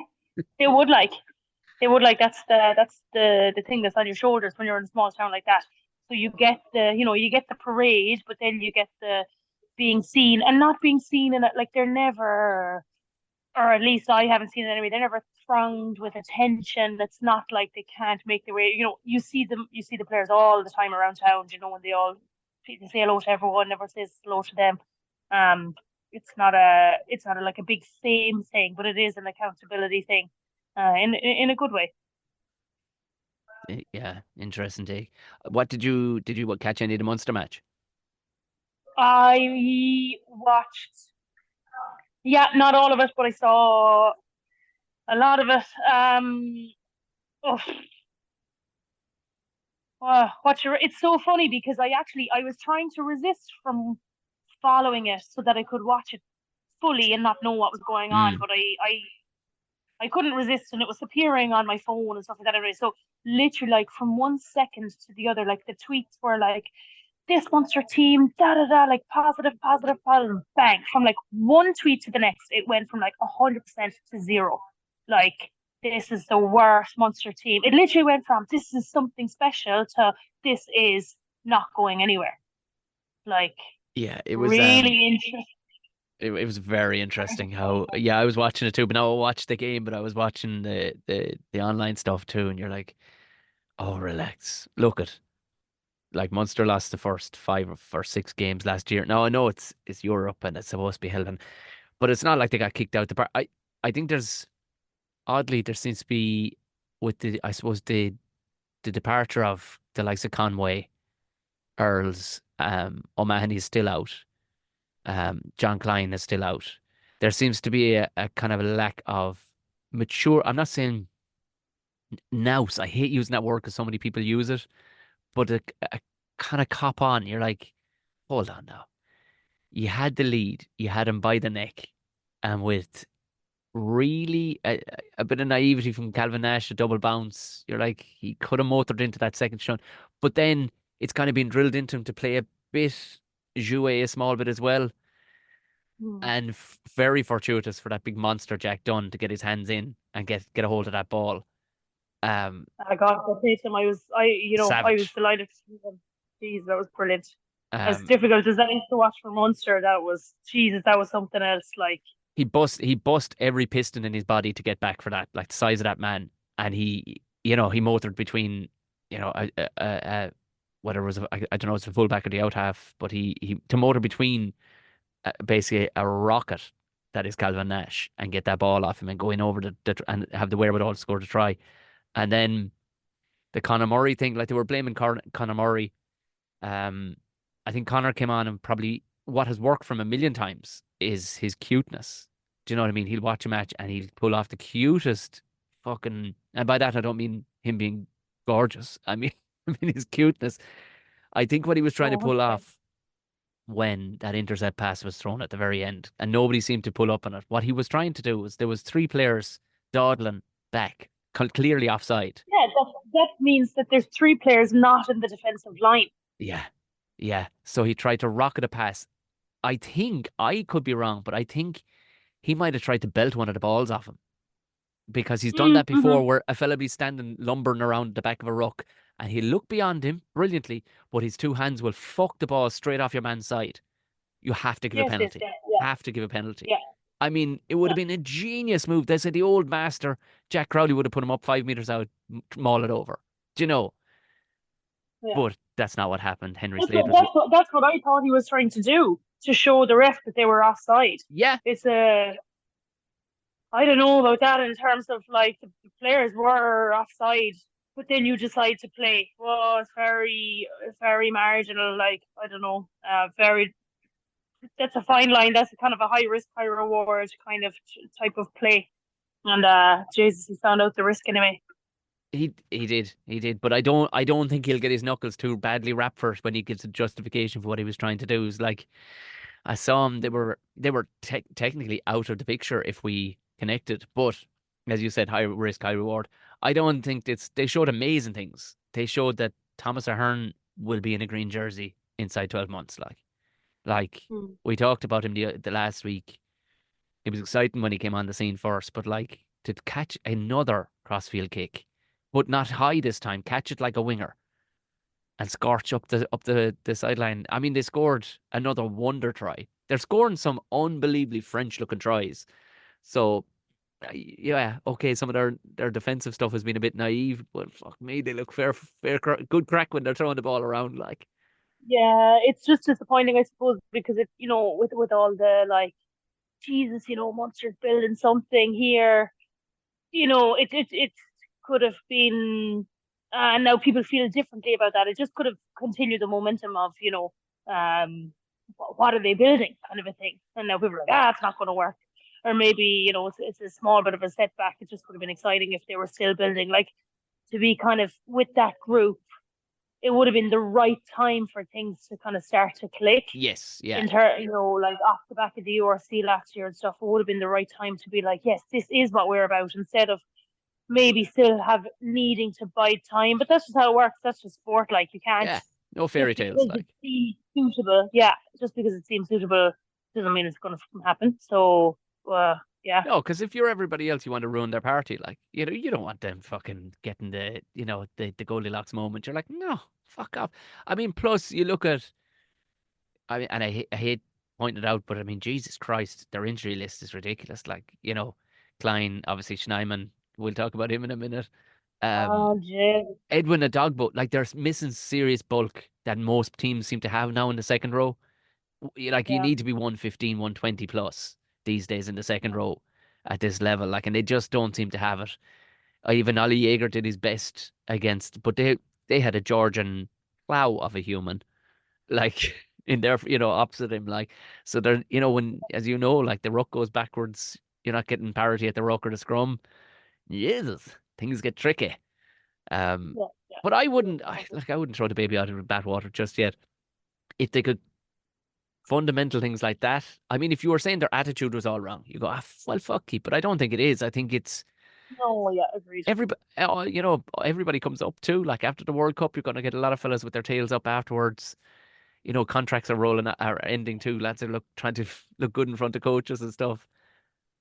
They would like. That's the thing that's on your shoulders when you're in a small town like that. So you get the parade, but then you get the being seen and not being seen in it. Like they're never, or at least I haven't seen it anyway. They're never thronged with attention. It's not like they can't make their way. You see the players all the time around town. When they say hello to everyone, never says hello to them. Um, it's not like a big fame thing, but it is an accountability thing, in a good way. Yeah, interesting take. What did you catch any of the Munster match? I watched, yeah, not all of it, but I saw a lot of it. Oh, it's so funny because I was trying to resist from following it so that I could watch it fully and not know what was going on, Mm. but I couldn't resist, and it was appearing on my phone and stuff like that anyway. So literally, like from one second to the other, like the tweets were like, this Munster team, da da da, like positive, positive, positive, bang. From like one tweet to the next, it went from like 100% to zero. Like, this is the worst Munster team. It literally went from this is something special to this is not going anywhere. Like, Yeah, it was really interesting. it was very interesting how I was watching it too, but now I watched the game, but I was watching the online stuff too, and you're like, oh, relax. Look at like Munster lost the first 5 or 6 games last year. Now I know it's Europe and it's supposed to be held in, but it's not like they got kicked out the park. I think there seems to be with the I suppose the departure of the likes of Conway, Earls, O'Mahony is still out. John Klein is still out. There seems to be a kind of a lack of mature. I'm not saying nous. I hate using that word because so many people use it, but a kind of cop on. You're like, hold on now. You had the lead. You had him by the neck, and with really a bit of naivety from Calvin Nash, a double bounce. You're like, he could have motored into that second shot, but then it's kind of been drilled into him to play a bit jouet a small bit as well. Hmm. And very fortuitous for that big monster Jack Dunn to get his hands in and get a hold of that ball. I got to say to him, I was Savage. delighted to see him. Jeez, that was brilliant. As Um, difficult as that is to watch for Munster, that was Jesus, that was something else. Like, he bust every piston in his body to get back for that, like the size of that man, and he motored between, whether it was I don't know, it's the fullback or the out half, but he to motor between basically a rocket that is Calvin Nash and get that ball off him and go in over and have the wherewithal to score the try. And then the Conor Murray thing, like they were blaming Conor Murray. Um, I think Conor came on and probably what has worked for him a million times is his cuteness. Do you know what I mean? He'll watch a match and he'll pull off the cutest fucking, and by that I don't mean him being gorgeous. I mean, I mean his cuteness. I think what he was trying to oh, pull 100%. off when that intercept pass was thrown at the very end, and nobody seemed to pull up on it. What he was trying to do was there was 3 players dawdling back, clearly offside. Yeah, that means that there's 3 players not in the defensive line. Yeah, yeah. So he tried to rocket a pass. I think I could be wrong, but I think he might have tried to belt one of the balls off him because he's done that Mm-hmm. before, where a fella be standing lumbering around the back of a ruck and he'll look beyond him brilliantly, but his 2 hands will fuck the ball straight off your man's side. You have to give a Yes, yes, penalty. yeah, yeah, Have to give a penalty. yeah, I mean, it would yeah, have been a genius move. They said the old master, Jack Crowley, would have put him up 5 meters out, maul it over. Do you know? yeah. But that's not what happened. Henry That's Slade what, was, that's what that's what I thought he was trying to do to show the ref that they were offside. yeah, It's a I don't know about that in terms of like the players were offside, but then you decide to play. Well, it's very marginal. Like, I don't know, very. That's a fine line. That's a kind of a high risk, high reward kind of type of play. And Jesus, he found out the risk anyway. he did. But I don't think he'll get his knuckles too badly wrapped for it when he gives a justification for what he was trying to do. It's like I saw him. They were technically out of the picture if we connected, but as you said, high risk, high reward. I don't think they showed amazing things. They showed that Thomas Ahern will be in a green jersey inside 12 months. Like Hmm. we talked about him the last week. It was exciting when he came on the scene first, but like to catch another crossfield kick, but not high this time, catch it like a winger and scorch up the sideline. I mean, they scored another wonder try. They're scoring some unbelievably French looking tries. So yeah, okay, some of their defensive stuff has been a bit naive, but fuck me, they look good crack when they're throwing the ball around. Like, Yeah, it's just disappointing, I suppose, because it, with all the like, Jesus, Munster's building something here. It could have been, and now people feel differently about that. It just could have continued the momentum of, what are they building, kind of a thing. And now people are like, it's not going to work, or maybe it's a small bit of a setback. It just would have been exciting if they were still building, like to be kind of with that group. It would have been the right time for things to kind of start to click yes, yeah, like off the back of the URC last year and stuff. It would have been the right time to be like, yes, this is what we're about, instead of maybe still have needing to bide time. But that's just how it works. That's just sport. Like, you can't yeah. No just fairy tales, because it like. seems suitable. Yeah, just because it seems suitable doesn't mean it's going to happen. So, yeah, No, because if you're everybody else, you want to ruin their party. Like, you don't want them fucking getting the Goldilocks moment. You're like, no, fuck off. I mean, plus you look at, I mean, and I hate pointing it out, but I mean, Jesus Christ, their injury list is ridiculous. Like, Klein, obviously Schneiman, we'll talk about him in a minute. Um, oh, jeez. Edwin Adogbo, like they're missing serious bulk that most teams seem to have now in the second row. Like you Yeah, need to be 115, 120 plus these days in the second row at this level. Like, and they just don't seem to have it. Even Ollie Jaeger did his best against, but they had a Georgian plow of a human, like in their, opposite him. Like, so they're, when, as you know, like the ruck goes backwards, you're not getting parity at the ruck or the scrum. Jesus, things get tricky. Um, yeah, yeah. but I wouldn't throw the baby out of the bathwater just yet. If they could fundamental things like that. I mean, if you were saying their attitude was all wrong, you go, well, fuck it. But I don't think it is. I think it's No, yeah, agreed. everybody comes up too. Like after the World Cup, you're going to get a lot of fellas with their tails up afterwards. Contracts are are ending too. Lads are trying to look good in front of coaches and stuff.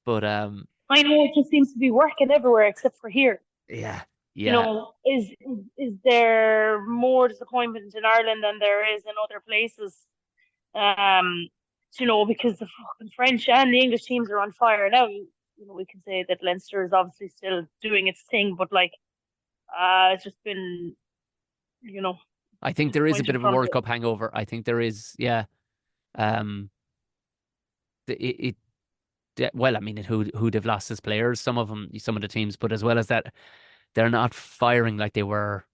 But I know it just seems to be working everywhere except for here. yeah, You yeah. know, is there more disappointment in Ireland than there is in other places? Um, because the fucking French and the English teams are on fire now. We can say that Leinster is obviously still doing its thing, but like, it's just been, you know, I think there is a bit disappointing of a from World the. Cup hangover. I think there is. Yeah. Um. Well, I mean, who they've lost as players, some of them, some of the teams, but as well as that, they're not firing like they were.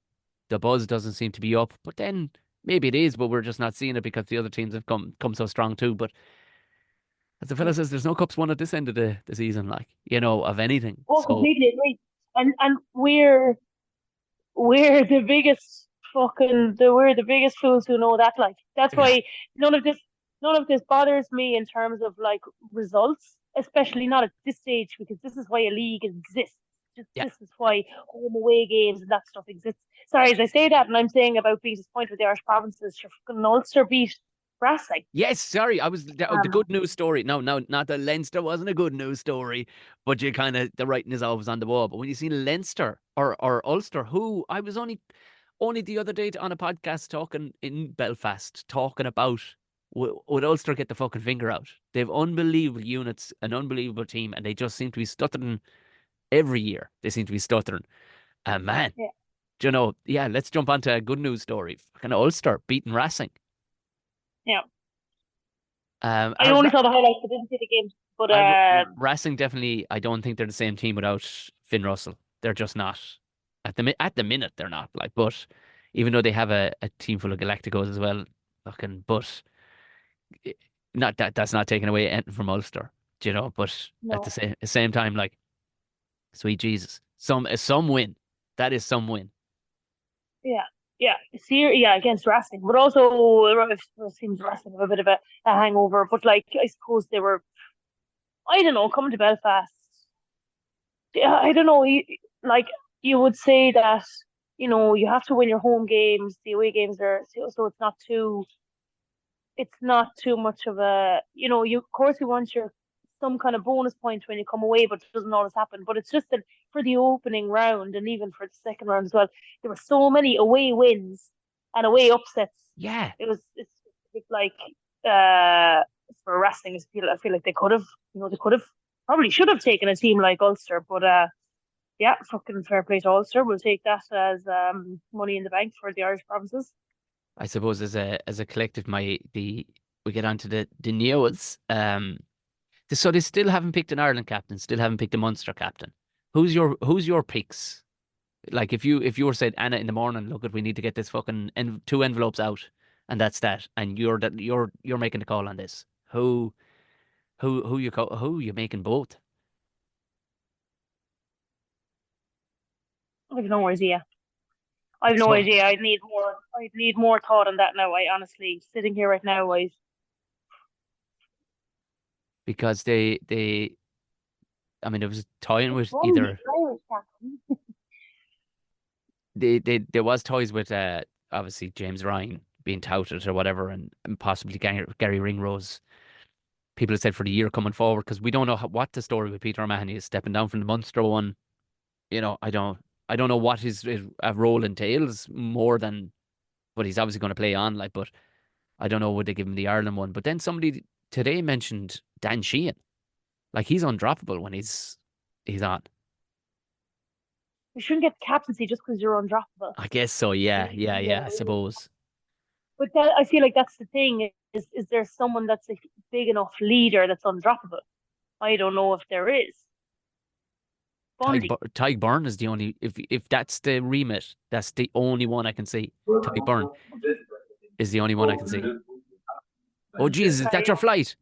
The buzz doesn't seem to be up, but then maybe it is, but we're just not seeing it because the other teams have come so strong too. But as the fella Yeah. says, there's no cups won at this end of the season, like of anything. Oh, So completely agree. And we're the biggest fools who know that. Like that's yeah, why none of this none of this bothers me in terms of like results, especially not at this stage, because this is why a league exists. Just yeah. this is why home away games and that stuff exists. Sorry, as I say that, and I'm saying about being disappointed with the Irish provinces, your fucking Ulster beat Brassic. Yes, sorry, I was the Um, good news story. No, no, not that Leinster wasn't a good news story, but you kind of the writing is always on the wall. But when you see Leinster or Ulster, who I was only the other day on a podcast talking in Belfast, talking about would Ulster get the fucking finger out? They have unbelievable units, an unbelievable team, and they just seem to be stuttering every year. They seem to be stuttering. And man, yeah, yeah, let's jump onto a good news story. Fucking Ulster beating Racing. yeah. I Are only saw the highlights, I didn't see the game, but Racing definitely. I don't think they're the same team without Finn Russell. They're just not at the minute. They're not like. But even though they have a team full of Galacticos as well, fucking. But eh, not that's not taking away anything from Ulster, But at the no. same time, like, sweet Jesus, some win. That is some win. Yeah, yeah, yeah, against Racing, but also it seems Racing have a bit of a hangover. But like, I suppose they were, I don't know, coming to Belfast. Yeah, I don't know. Like you would say that you have to win your home games. The away games are so it's not too much of a you of course you want your some kind of bonus point when you come away, but it doesn't always happen. But it's just that for the opening round and even for the second round as well, there were so many away wins and away upsets. Yeah, It's like uh for wrestling, I feel like they could have probably should have taken a team like Ulster, but yeah, fucking fair play to Ulster. We'll take that as money in the bank for the Irish provinces. I suppose as a collective, we get onto the neos. So they still haven't picked an Ireland captain, still haven't picked a Munster captain. Who's your picks? Like if you were said Anna in the morning, look at we need to get this fucking two envelopes out, and that's that, and you're making the call on this. Who you making both? I've no idea. I've It's no tough idea. I'd need more thought on that now. I honestly, sitting here right now, because they I mean it was toying it's with wrong being either Irish captain. there was toys with obviously James Ryan being touted or whatever, and possibly Gary Ringrose. People have said for the year coming forward because we don't know what the story with Peter O'Mahony is stepping down from the Munster one. I don't know what his role entails more than, but he's obviously going to play on. Like, but I don't know would they give him the Ireland one. But then somebody today mentioned Dan Sheehan, like he's undroppable when he's on. You shouldn't get the captaincy just because you're undroppable. I guess so. Yeah, yeah, yeah. I suppose. But that, I feel like that's the thing. Is there someone that's a big enough leader that's undroppable? I don't know if there is. Bundy. Tyg Byrne is the only, if that's the remit, that's the only one I can see. Tyg Byrne is the only one I can see. Oh Jesus, is that your flight?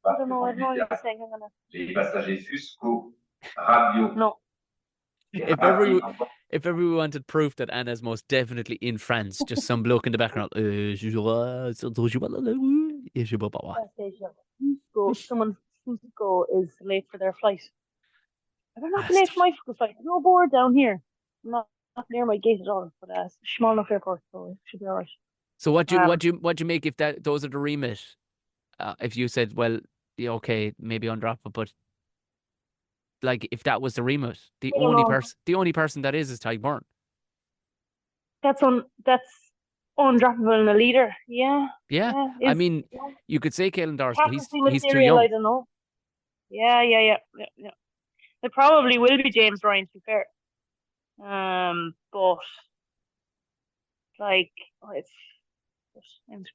I don't know. I don't know what you're saying. Hang on. Les passagers Fusco, radio. No. If everyone wanted proof that Anna's most definitely in France, just some bloke in the background. Someone Fusco is late for their flight. They're not late for my flight. There's no board down here. I'm not near my gate at all, but it's a small enough airport, so it should be alright. So what do you make if those are the remit? If you said, well, yeah, okay, maybe undroppable, but like if that was the remit, the only person that is Tyg Byrne. That's undroppable in a leader. Yeah. I mean, you could say Caelan Doris, but he's too young. I young. don't know. Yeah. It probably will be James Ryan, to be fair. But like it's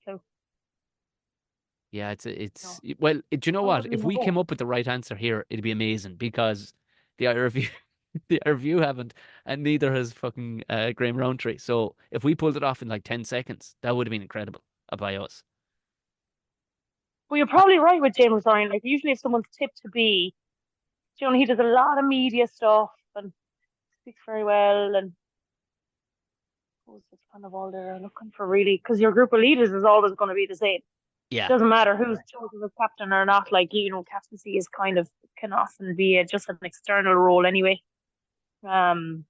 close. Yeah, it's well. Do you know what? If we came up with the right answer here, it'd be amazing because the IRView haven't, and neither has fucking Graham Rowntree. So if we pulled it off in like 10 seconds, that would have been incredible by us. Well, you're probably right with James Ryan. Like usually, if someone's tipped to be, he does a lot of media stuff and speaks very well, and that's kind of all they're looking for, really. Because your group of leaders is always going to be the same. Yeah, it doesn't matter who's chosen as captain or not. Like captaincy is can often be just an external role anyway. Players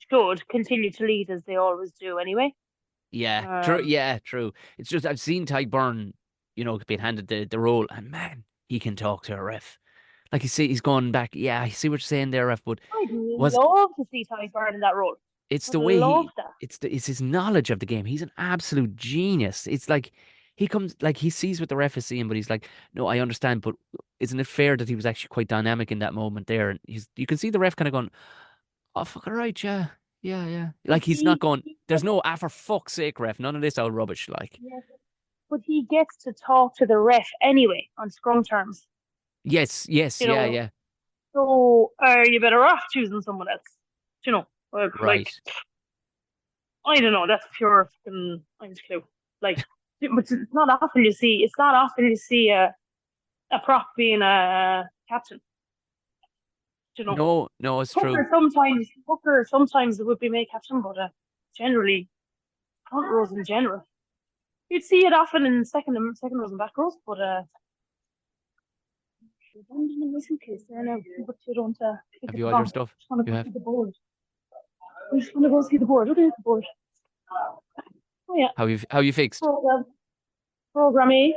should continue to lead as they always do anyway. Yeah, true. Yeah, true. It's just I've seen Tyg Byrne, being handed the role, and man, he can talk to a ref. Like you see, he's gone back. Yeah, I see what you're saying there, ref. But I'd love to see Tyg Byrne in that role. It's the way it's his knowledge of the game. He's an absolute genius. It's like he sees what the ref is seeing, but he's like, no, I understand, but isn't it fair that he was actually quite dynamic in that moment there? And you can see the ref kind of going, oh, fuck, all right, yeah. Like he's not going, there's no, for fuck's sake, ref, none of this old rubbish, like. Yeah. But he gets to talk to the ref anyway on scrum terms. Yes, yeah. So are you better off choosing someone else? Right. I don't know. That's pure fucking clue. Like, but it's not often you see a prop being a captain. No, it's true. Hooker sometimes it would be made captain, but generally front rows in general. You'd see it often in second rows and back rows, but in my suitcase there now, but you don't. Have you all your stuff? You have. I just want to go see the board. Look at the board. Oh yeah. How you fixed? Program A.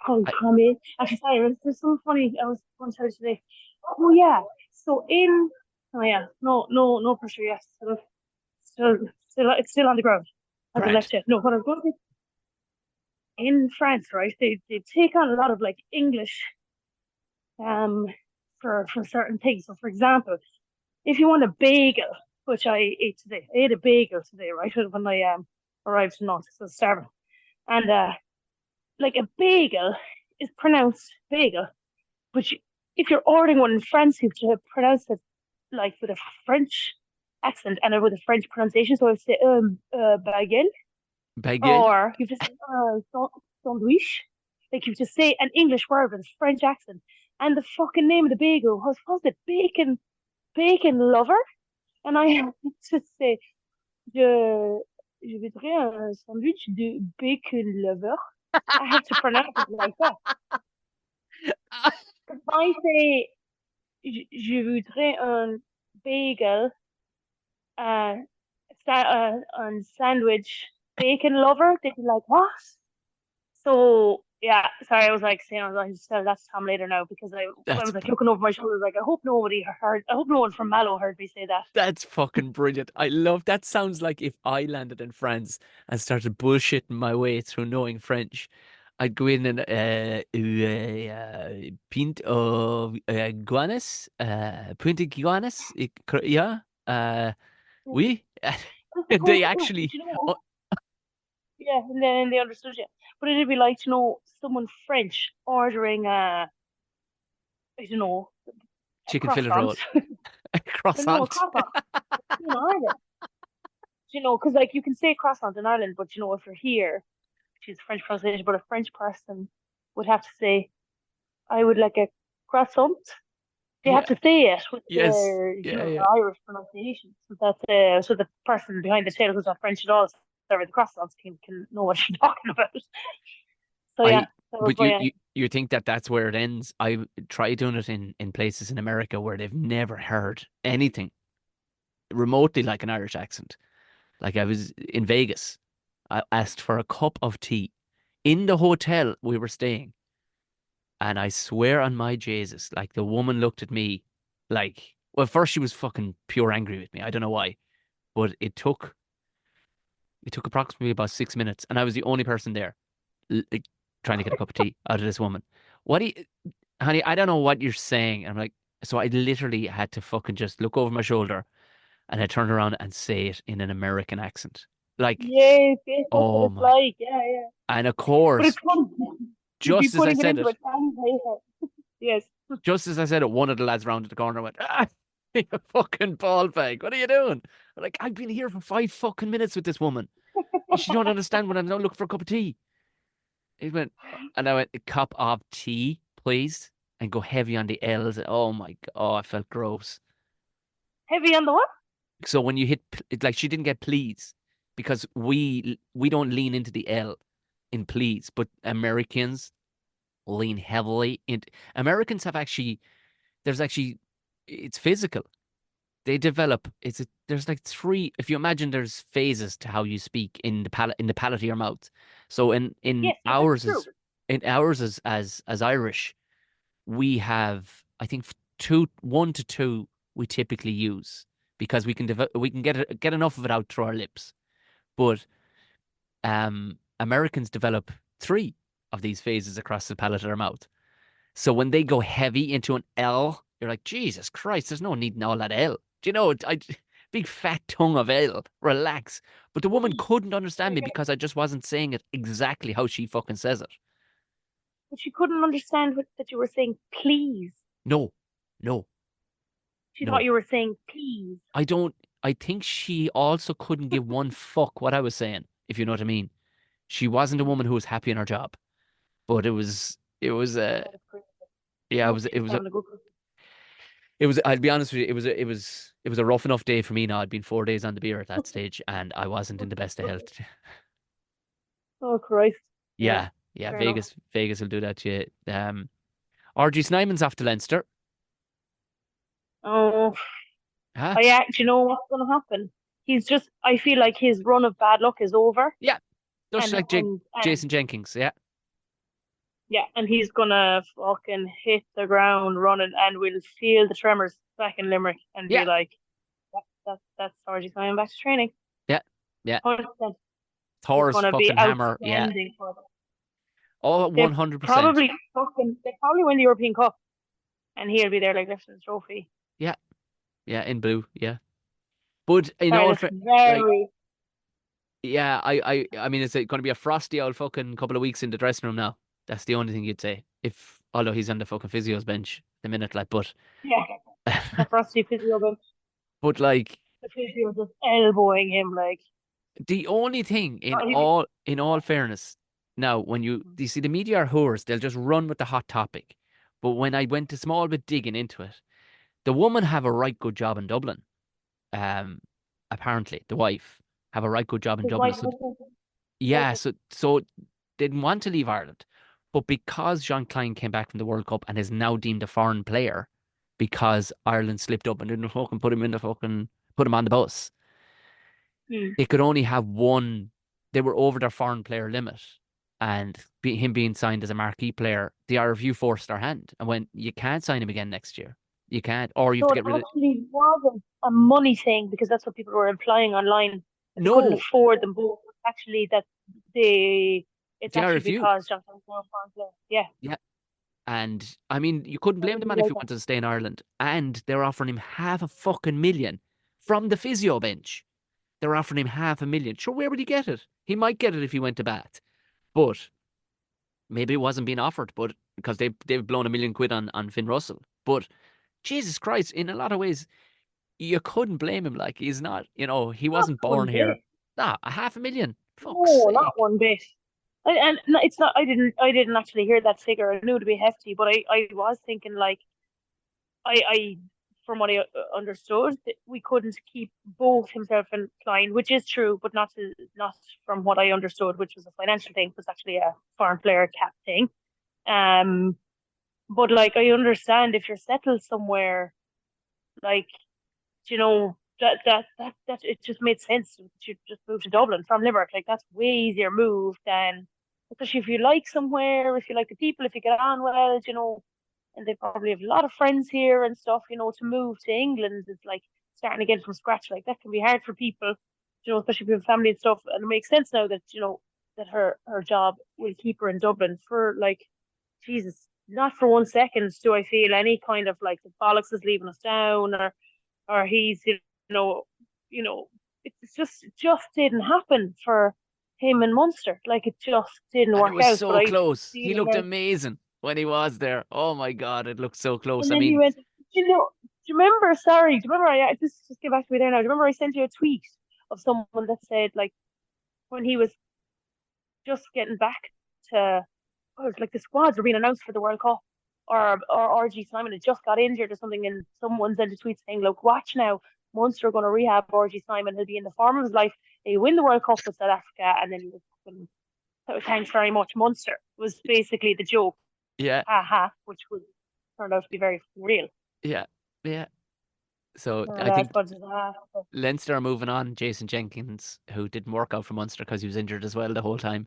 Actually, sorry, there's something funny I was going to tell you today. Oh yeah. So no pressure. Yes, it's still on the ground. As I left it. No, what I was going to say. In France, right? They take on a lot of like English, for certain things. So, for example, if you want a bagel, which I ate today, I ate a bagel today, right? When I arrived in Nantes, so starving, and like a bagel is pronounced bagel, but if you're ordering one in France, you have to pronounce it like with a French accent and with a French pronunciation. So I would say bagel, or you just sandwich. Like you just say an English word with a French accent, and the fucking name of the bagel was it bacon lover, and I had to say je voudrais un sandwich de bacon lover. I have to pronounce it like that. If I say je voudrais un bagel on sandwich bacon lover, they'd be like, what? So yeah, sorry, I was like saying I was like, just tell that to Tom later now because I That's was like looking over my shoulder like I hope nobody heard, I hope no one from Mallow heard me say that. That's fucking brilliant. I love that. Sounds like if I landed in France and started bullshitting my way through knowing French, I'd go in and pint of guanes, pint de guanes, yeah, oui. And they Do actually, you know? oh, Yeah, and then they understood you. But it'd be like to know someone French ordering I don't know, a chicken fillet croissant. roll, a No, a croissant. croissant. In Ireland. Because like you can say croissant in Ireland, but if you're here, which is French pronunciation, but a French person would have to say, I would like a croissant. They have Yeah. to say it with Yes. Yeah. their Yeah. Irish pronunciation. So that so the person behind the table who's not French at all, sorry, the croissants can know what she's talking about. So yeah, I. that was But you, my you you think that that's where it ends? I try doing it in places in America where they've never heard anything remotely like an Irish accent. Like I was in Vegas. I asked for a cup of tea in the hotel we were staying. And I swear on my Jesus, like the woman looked at me like, well, first she was fucking pure angry with me. I don't know why, but it took approximately about 6 minutes, and I was the only person there like, trying to get a cup of tea out of this woman. What do you, honey? I don't know what you're saying. I'm like, so I literally had to fucking just look over my shoulder, and I turned around and say it in an American accent, like, yes, yes, that's what oh it's my. like. Yeah, yeah. And of But course, it's fun. You'd be just as I putting it said into it, a translator. Yes. one of the lads rounded the corner and went, ah, you fucking ball bag. What are you doing? I'm like, I've been here for 5 fucking minutes with this woman. She don't understand when I'm not looking for a cup of tea. He went, and I went, a cup of tea, please. And go heavy on the L's. Oh my God. Oh, I felt gross. Heavy on the what? So when you hit, like, she didn't get please because we don't lean into the L in please, but Americans lean heavily into, Americans have actually, there's actually, it's physical. They develop, there's like three, if you imagine there's phases to how you speak in the palate of your mouth. So in Yes, that's true. ours as Irish, we have, I think, one to two we typically use because we can get enough of it out through our lips. But Americans develop three of these phases across the palate of their mouth. So when they go heavy into an L, you're like, Jesus Christ, there's no need in all that L. Do you know, big fat tongue of L, relax. But the woman couldn't understand me Okay. because I just wasn't saying it exactly how she fucking says it. But she couldn't understand that you were saying please. No, no, She thought no. you were saying please. I think she also couldn't give one fuck what I was saying, if you know what I mean. She wasn't a woman who was happy in her job, but That's great. yeah, Must be just having a good Christmas. I'll be honest with you, it was a rough enough day for me now. I'd been 4 days on the beer at that stage and I wasn't in the best of health. Oh Christ. Yeah, Yeah, yeah, fair enough. Vegas will do that to you. RG Snyman's off to Leinster. Oh, Huh? do you know what's gonna happen? I feel like his run of bad luck is over. Yeah. Just And like and Jason Jenkins, yeah. yeah, and he's gonna fucking hit the ground running, and we'll feel the tremors back in Limerick and be Yeah. like, that's Sarge's coming back to training. Yeah. Yeah. 100%. He's Thor's gonna be fucking hammer. Yeah. outstanding for them. Oh, They 100%. they probably win the European Cup, and he'll be there like lifting the trophy. Yeah. Yeah, in blue, yeah. But in Sorry, all that's fair, like, very. yeah, I mean, it's going to be a frosty old fucking couple of weeks in the dressing room now. That's the only thing you'd say. If although he's on the fucking physio's bench the minute, like, but Yeah, a frosty physio bench. but like The physio just elbowing him like. the only thing Oh, he, in all fairness, now when you see the media are whores, they'll just run with the hot topic. But when I went a small bit digging into it, the woman have a right good job in Dublin. Um, apparently the wife have a right good job in his Dublin. wife So was yeah, so didn't want to leave Ireland, but because Jean Klein came back from the World Cup and is now deemed a foreign player, because Ireland slipped up and didn't fucking put him on the bus. they could only have one. They were over their foreign player limit, and him being signed as a marquee player, the RFU forced their hand and went, "You can't sign him again next year. You can't, or you have So to it get rid of." actually wasn't a money thing because that's what people were implying online that they couldn't No, afford them both. Actually, that it's the actually RFU. because John Johnson was foreign player. Yeah, Yeah, and I mean, you couldn't I blame the didn't man if realize he that. wanted to stay in Ireland, and they're offering him $500,000 from the physio bench. They're offering him $500,000. Sure, where would he get it? He might get it if he went to bat, but maybe it wasn't being offered. But because they've blown £1 million on Finn Russell. But Jesus Christ, in a lot of ways, you couldn't blame him. Like he's not, he Not wasn't one born here. bit. Nah, $500,000. Fuck's No, not sake. one bit. And no, it's not. I didn't actually hear that figure. I knew it'd be hefty, but I was thinking like I from what I understood, that we couldn't keep both himself and Klein, which is true, but not from what I understood, which was a financial thing, was actually a foreign player cap thing. Um, but like I understand if you're settled somewhere, like that it just made sense to just move to Dublin from Limerick. Like that's way easier move than, especially if you like somewhere, if you like the people, if you get on well, and they probably have a lot of friends here and stuff. To move to England is like starting again from scratch. Like that can be hard for people, especially if you have family and stuff. And it makes sense now that that her job will keep her in Dublin for like Jesus. Not for 1 second do I feel any kind of like the bollocks is leaving us down or he's know you know it just didn't happen for him in Munster. Like it just didn't And it work was out. But so I close. He feeling looked like, amazing when he was there. Oh my God, it looked so close. and I then he mean, went. Do you remember? Sorry, do you remember? Just get back to me there now. Do you remember I sent you a tweet of someone that said like when he was just getting back to, oh, it was like the squads were being announced for the World Cup, or RG Simon had just got injured or something, and someone sent a tweet saying, "Look, watch now, Munster are going to rehab RG Simon. He'll be in the form of his life. He win the World Cup with South Africa, and then he was thanks very much, Munster." Was basically the joke, yeah, ha ha, which was turned out to be very real. yeah, yeah. So And I think but disaster. Leinster are moving on. Jason Jenkins, who didn't work out for Munster because he was injured as well the whole time.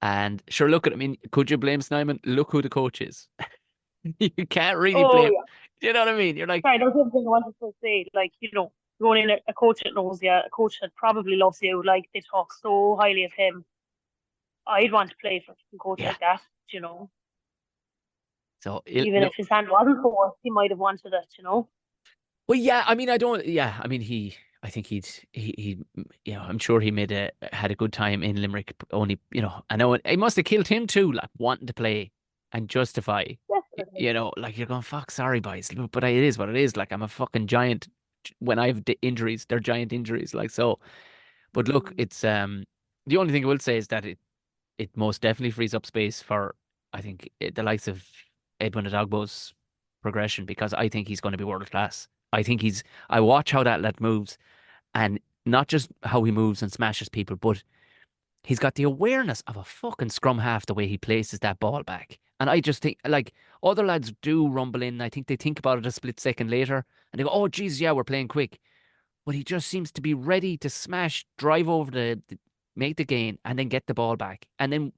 And sure, look at, I mean, could you blame Snyman? Look who the coach is. You can't really Oh blame. yeah, You know what I mean? You're like, sorry, that was the thing I wanted to say. Like going in a coach that knows you, a coach that probably loves you. Like they talk so highly of him. I'd want to play for a coach yeah. like that. So, Even no, if his hand wasn't forced, he might have wanted it. well, yeah. I mean, I don't. Yeah, I mean, I think I'm sure he had a good time in Limerick. Only, I know it must have killed him too, like wanting to play and justify. Definitely. Like you're going, fuck, sorry, boys, but it is what it is. Like I'm a fucking giant. When I have injuries, they're giant injuries. Like so. But look, Mm. it's the only thing I will say is that it most definitely frees up space for, I think, the likes of Edwin Adogbo's progression, because I think he's going to be world class. I watch how that lad moves, and not just how he moves and smashes people, but he's got the awareness of a fucking scrum half, the way he places that ball back. And I just think, like, other lads do rumble in. I think they think about it a split second later and they go, oh, geez, yeah, we're playing quick. But he just seems to be ready to smash, drive over make the gain, and then get the ball back. And then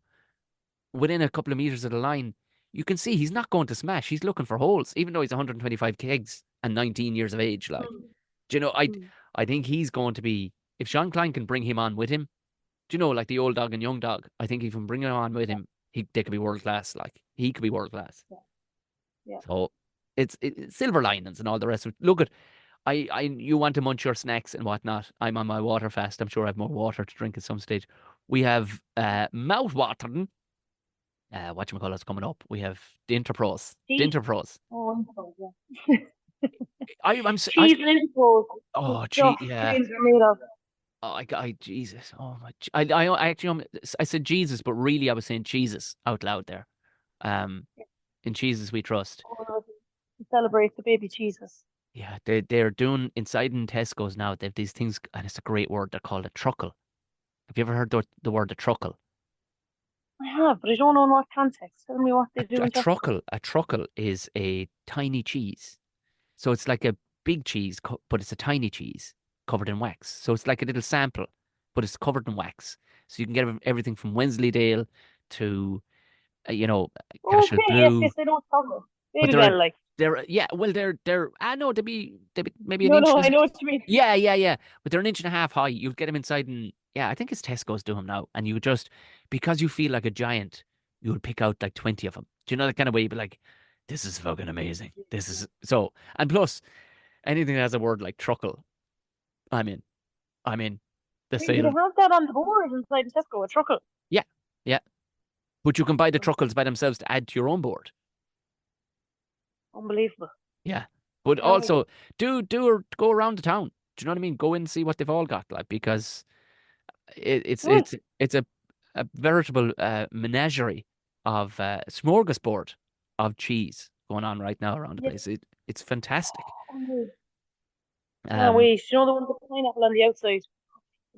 within a couple of meters of the line, you can see he's not going to smash. He's looking for holes, even though he's 125 kegs and 19 years of age. Like, Mm. do you know, Mm. I think he's going to be, if Sean Klein can bring him on with him, do you know, like the old dog and young dog, I think if he can bring him on with him, they could be world class. Like, he could be world class. Yeah. Yeah. So it's silver linings and all the rest of it. Look at, you want to munch your snacks and whatnot. I'm on my water fast. I'm sure I have more water to drink at some stage. We have mouth watering whatchamacallit's coming up. We have Dinter Pros. Cheese. Dinter Pros. Oh, yeah. I Cheese and Interpol. The oh gee, stuff yeah. trains are made of. Oh, Jesus. Oh my. I actually I said Jesus, but really I was saying Jesus out loud there. Um, in Jesus we trust. To celebrate the baby Jesus. Yeah, they're doing inside in Tesco's now. They have these things, and it's a great word. They're called a truckle. Have you ever heard the word a truckle? I have, but I don't know in what context. Tell me what they do A in Tesco. truckle. A truckle is a tiny cheese. So it's like a big cheese, but it's a tiny cheese. covered in wax. So it's like a little sample, but it's covered in wax. So you can get everything from Wensleydale to, Cashel Okay, yes, Blue. yes, I know what you're talking about. But Baby Bell, like. I know they'd be maybe an No, inch no, and I know what you mean. yeah. But they're an inch and a half high. You'll get them inside, and I think it's Tesco's do them now. And you just, because you feel like a giant, you'll pick out like 20 of them. Do you know the kind of way you'd be like, this is fucking amazing. This is so, and plus anything that has a word like truckle, I'm in. I'm in. The Wait, do they sale. have that on the board inside Tesco, a truckle? Yeah, yeah. But you can buy the truckles by themselves to add to your own board. Unbelievable. Yeah. But Very good. also go around the town. Do you know what I mean? Go in and see what they've all got, like, because it's Good. it's a veritable menagerie of smorgasbord of cheese going on right now around the Yes. place. It's fantastic. Unreal. Can't Um wait. You know the one with the pineapple on the outside?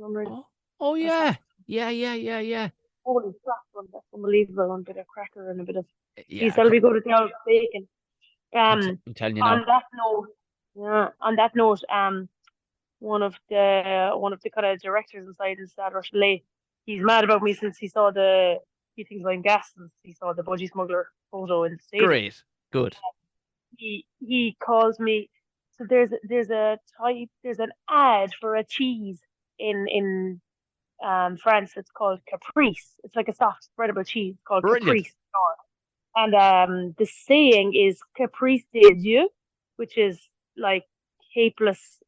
Unreal. oh That's yeah. awesome. Yeah. Holy crap, that's unbelievable. And a bit of cracker and a bit of cheese. Yeah, That'll be good with the bacon. I'm telling you On now. that note, one of the kind of directors inside is Rochelet. He's mad about me since he thinks I'm gas since he saw the budgie smuggler photo in the stadium. Great. Good. He calls me. So there's an ad for a cheese in France. It's called Caprice. It's like a soft spreadable cheese called Brilliant. Caprice. And the saying is Caprice de Dieu, which is like Caprice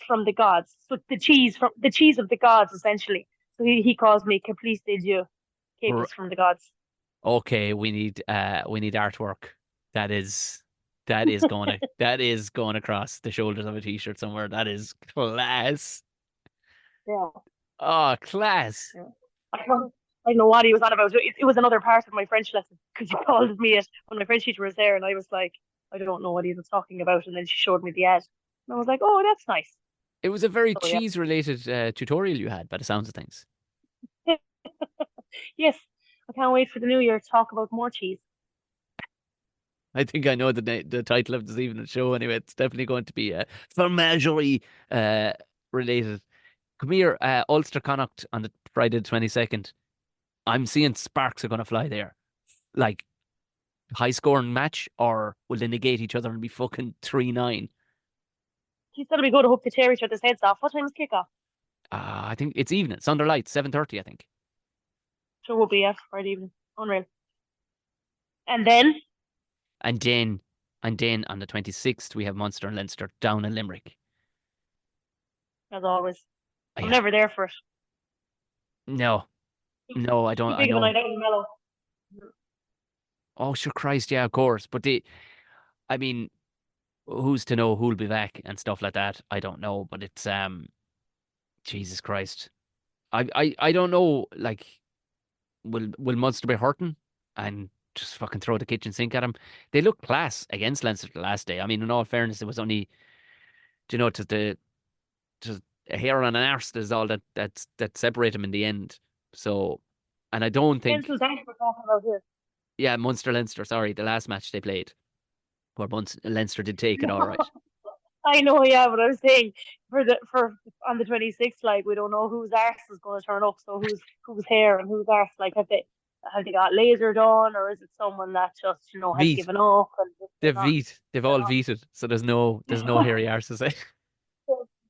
from the gods. So the cheese of the gods, essentially. So he calls me Caprice de Dieu, R- Caprice from the gods. Okay, we need artwork. That is that is going across the shoulders of a t-shirt somewhere. That is class. Yeah. Oh, class. Yeah. I don't know what he was on about. It was another part of my French lesson because he called me it when my French teacher was there, and I was like, I don't know what he was talking about. And then she showed me the ad, and I was like, oh, that's nice. It was a very So yeah, cheese-related tutorial you had, by the sounds of things. yes, I can't wait for the new year to talk about more cheese. I think I know the title of this evening's show. Anyway, it's definitely going to be fromagerie related. Come here, Ulster Connacht on the Friday the 22nd. I'm seeing sparks are going to fly there. Like, high scoring match, or will they negate each other and be fucking 3-9? He said we go to hope to tear each other's heads off. What time is kickoff? I think it's evening. It's under lights, 7:30, I think. Sure, will be Friday evening. Unreal. And then And then on the 26th, we have Munster and Leinster down in Limerick. as always, I'm Yeah. never there for it. No, I don't. Too I big of a know. night out in Mellow. Oh, sure, Christ, yeah, of course. But I mean, who's to know who'll be back and stuff like that? I don't know. But it's Jesus Christ. I don't know. Like, will Munster be hurting and just fucking throw the kitchen sink at them? They looked class against Leinster the last day. I mean, in all fairness, it was only, just a hair on an arse is all that separate them in the end. So, and I don't think, Pencils we're talking about here. yeah, Munster Leinster. Sorry, the last match they played, where Leinster did take it all right. I know, yeah, but I was saying for on the 26th, like we don't know whose arse is going to turn up. So whose hair and whose arse, like have they got laser done, or is it someone that just has Veet. given up and They've all veted, so there's no hairy arses.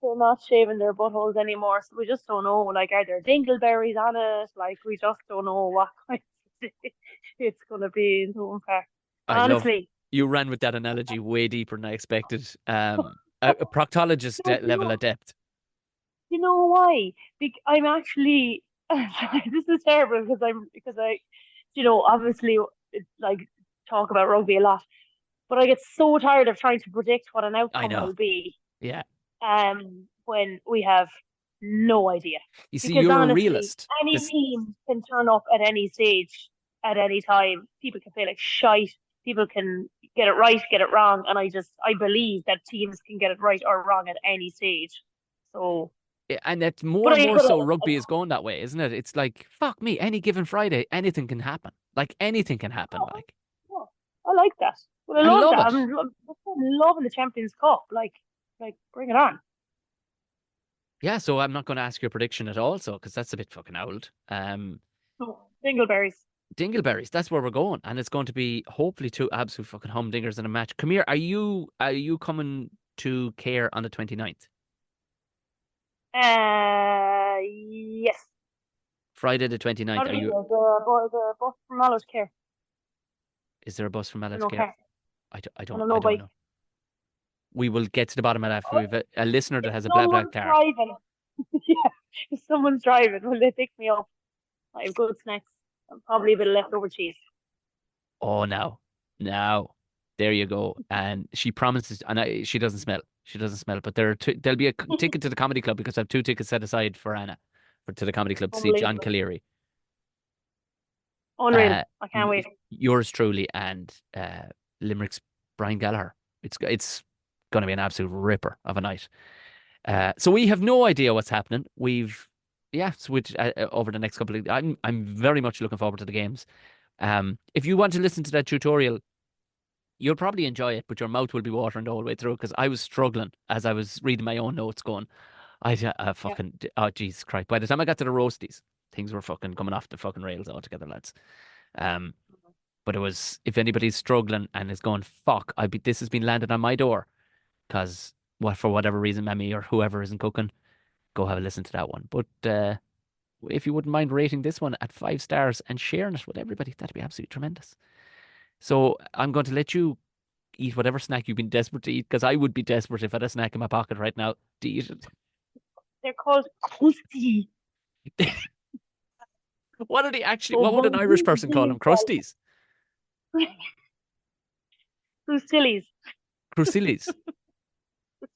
they're not shaving their buttholes anymore. So we just don't know. Like, are there dingleberries on it? Like, we just don't know what kind of it's going to be in Home Park. I love Honestly, you ran with that analogy way deeper than I expected. A proctologist level of depth. you know why? I'm actually this is terrible because I obviously like talk about rugby a lot, but I get so tired of trying to predict what an I outcome know. will be. Yeah. When we have no idea. You see, Because you're honestly, a realist. any team can turn up at any stage, at any time. People can play like shite. People can get it right, get it wrong, and I believe that teams can get it right or wrong at any stage. So, And it's more but and I more could so rugby is going that way, isn't it? It's like, fuck me, any given Friday, anything can happen. Like, anything can happen. Like, I like that. But I I love love that. it. I'm loving the Champions Cup. Like, Like, bring it on. Yeah, so I'm not going to ask your prediction at all, so because that's a bit fucking old. Oh, dingleberries. Dingleberries, that's where we're going, and it's going to be hopefully two absolute fucking humdingers in a match. Come here, are you coming to Care on the 29th? Yes. Friday the 29th. Are you? The bus from Mallows Care. Is there a bus from I don't Mallows know Care? care. I I don't don't I know don't bike. know. We will get to the bottom of that. Oh, We've a listener that if has a someone's BlaBlaCar. driving, yeah, if someone's driving, will they pick me up? I have good snacks and probably a bit of leftover cheese. Oh, now, there you go. And she promises, and she doesn't smell. She doesn't smell. But there'll be a ticket to the comedy club because I have 2 tickets set aside for Anna, to the comedy club to see John Unbelievable. Caleri. Unreal. I can't wait. Yours truly and Limerick's Brian Gallagher. It's going to be an absolute ripper of a night. So we have no idea what's happening. Over the next couple of. I'm very much looking forward to the games. If you want to listen to that tutorial, you'll probably enjoy it, but your mouth will be watering the whole way through because I was struggling as I was reading my own notes, going, oh Jesus Christ! By the time I got to the roasties, things were fucking coming off the fucking rails altogether, lads. But it was, if anybody's struggling and is going, fuck, this has been landed on my door because for whatever reason, Mammy or whoever isn't cooking, go have a listen to that one. But if you wouldn't mind rating this one at 5 stars and sharing it with everybody, that'd be absolutely tremendous. So I'm going to let you eat whatever snack you've been desperate to eat, because I would be desperate if I had a snack in my pocket right now to eat it. They're called crusty. What are they actually? So What would an Irish person call them? Crusties? Crusillies. Crusillies.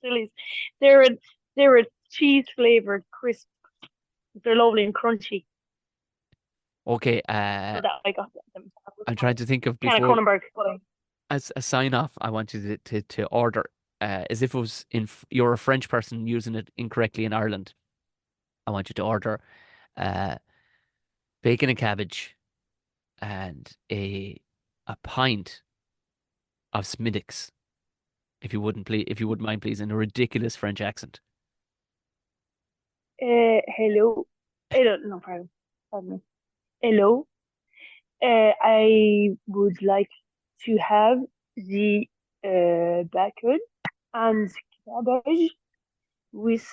Crusillies. They're a cheese flavored crisp. They're lovely and crunchy. Okay. So that I got them. I'm trying to think of Kind of before. Cronenberg. As a sign off, I want you to order as if it was you're a French person using it incorrectly in Ireland. I want you to order bacon and cabbage and a pint of Smiddix, if you wouldn't mind, please, in a ridiculous French accent. Hello. No, pardon me. Hello. I would like to have the bacon and cabbage with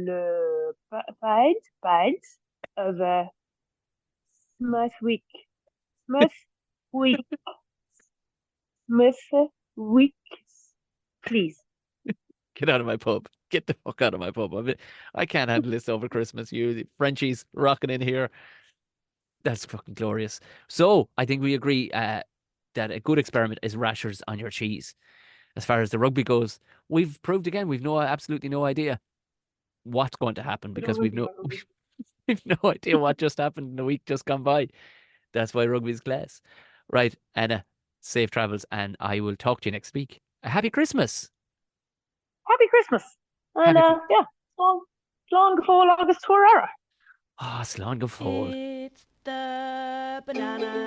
le pint of Smithwick. Smithwick. Smithwick, please. Get out of my pub. Get the fuck out of my pub. I can't handle this over Christmas. You Frenchies rocking in here. That's fucking glorious. So I think we agree that a good experiment is rashers on your cheese. As far as the rugby goes, we've proved again we've absolutely no idea what's going to happen because we've no idea what just happened in the week just gone by. That's why rugby's class. Right, Anna, safe travels, and I will talk to you next week. Happy Christmas. Happy Christmas. And yeah, long before August tour era. Ah, slán go fóil. It's the banana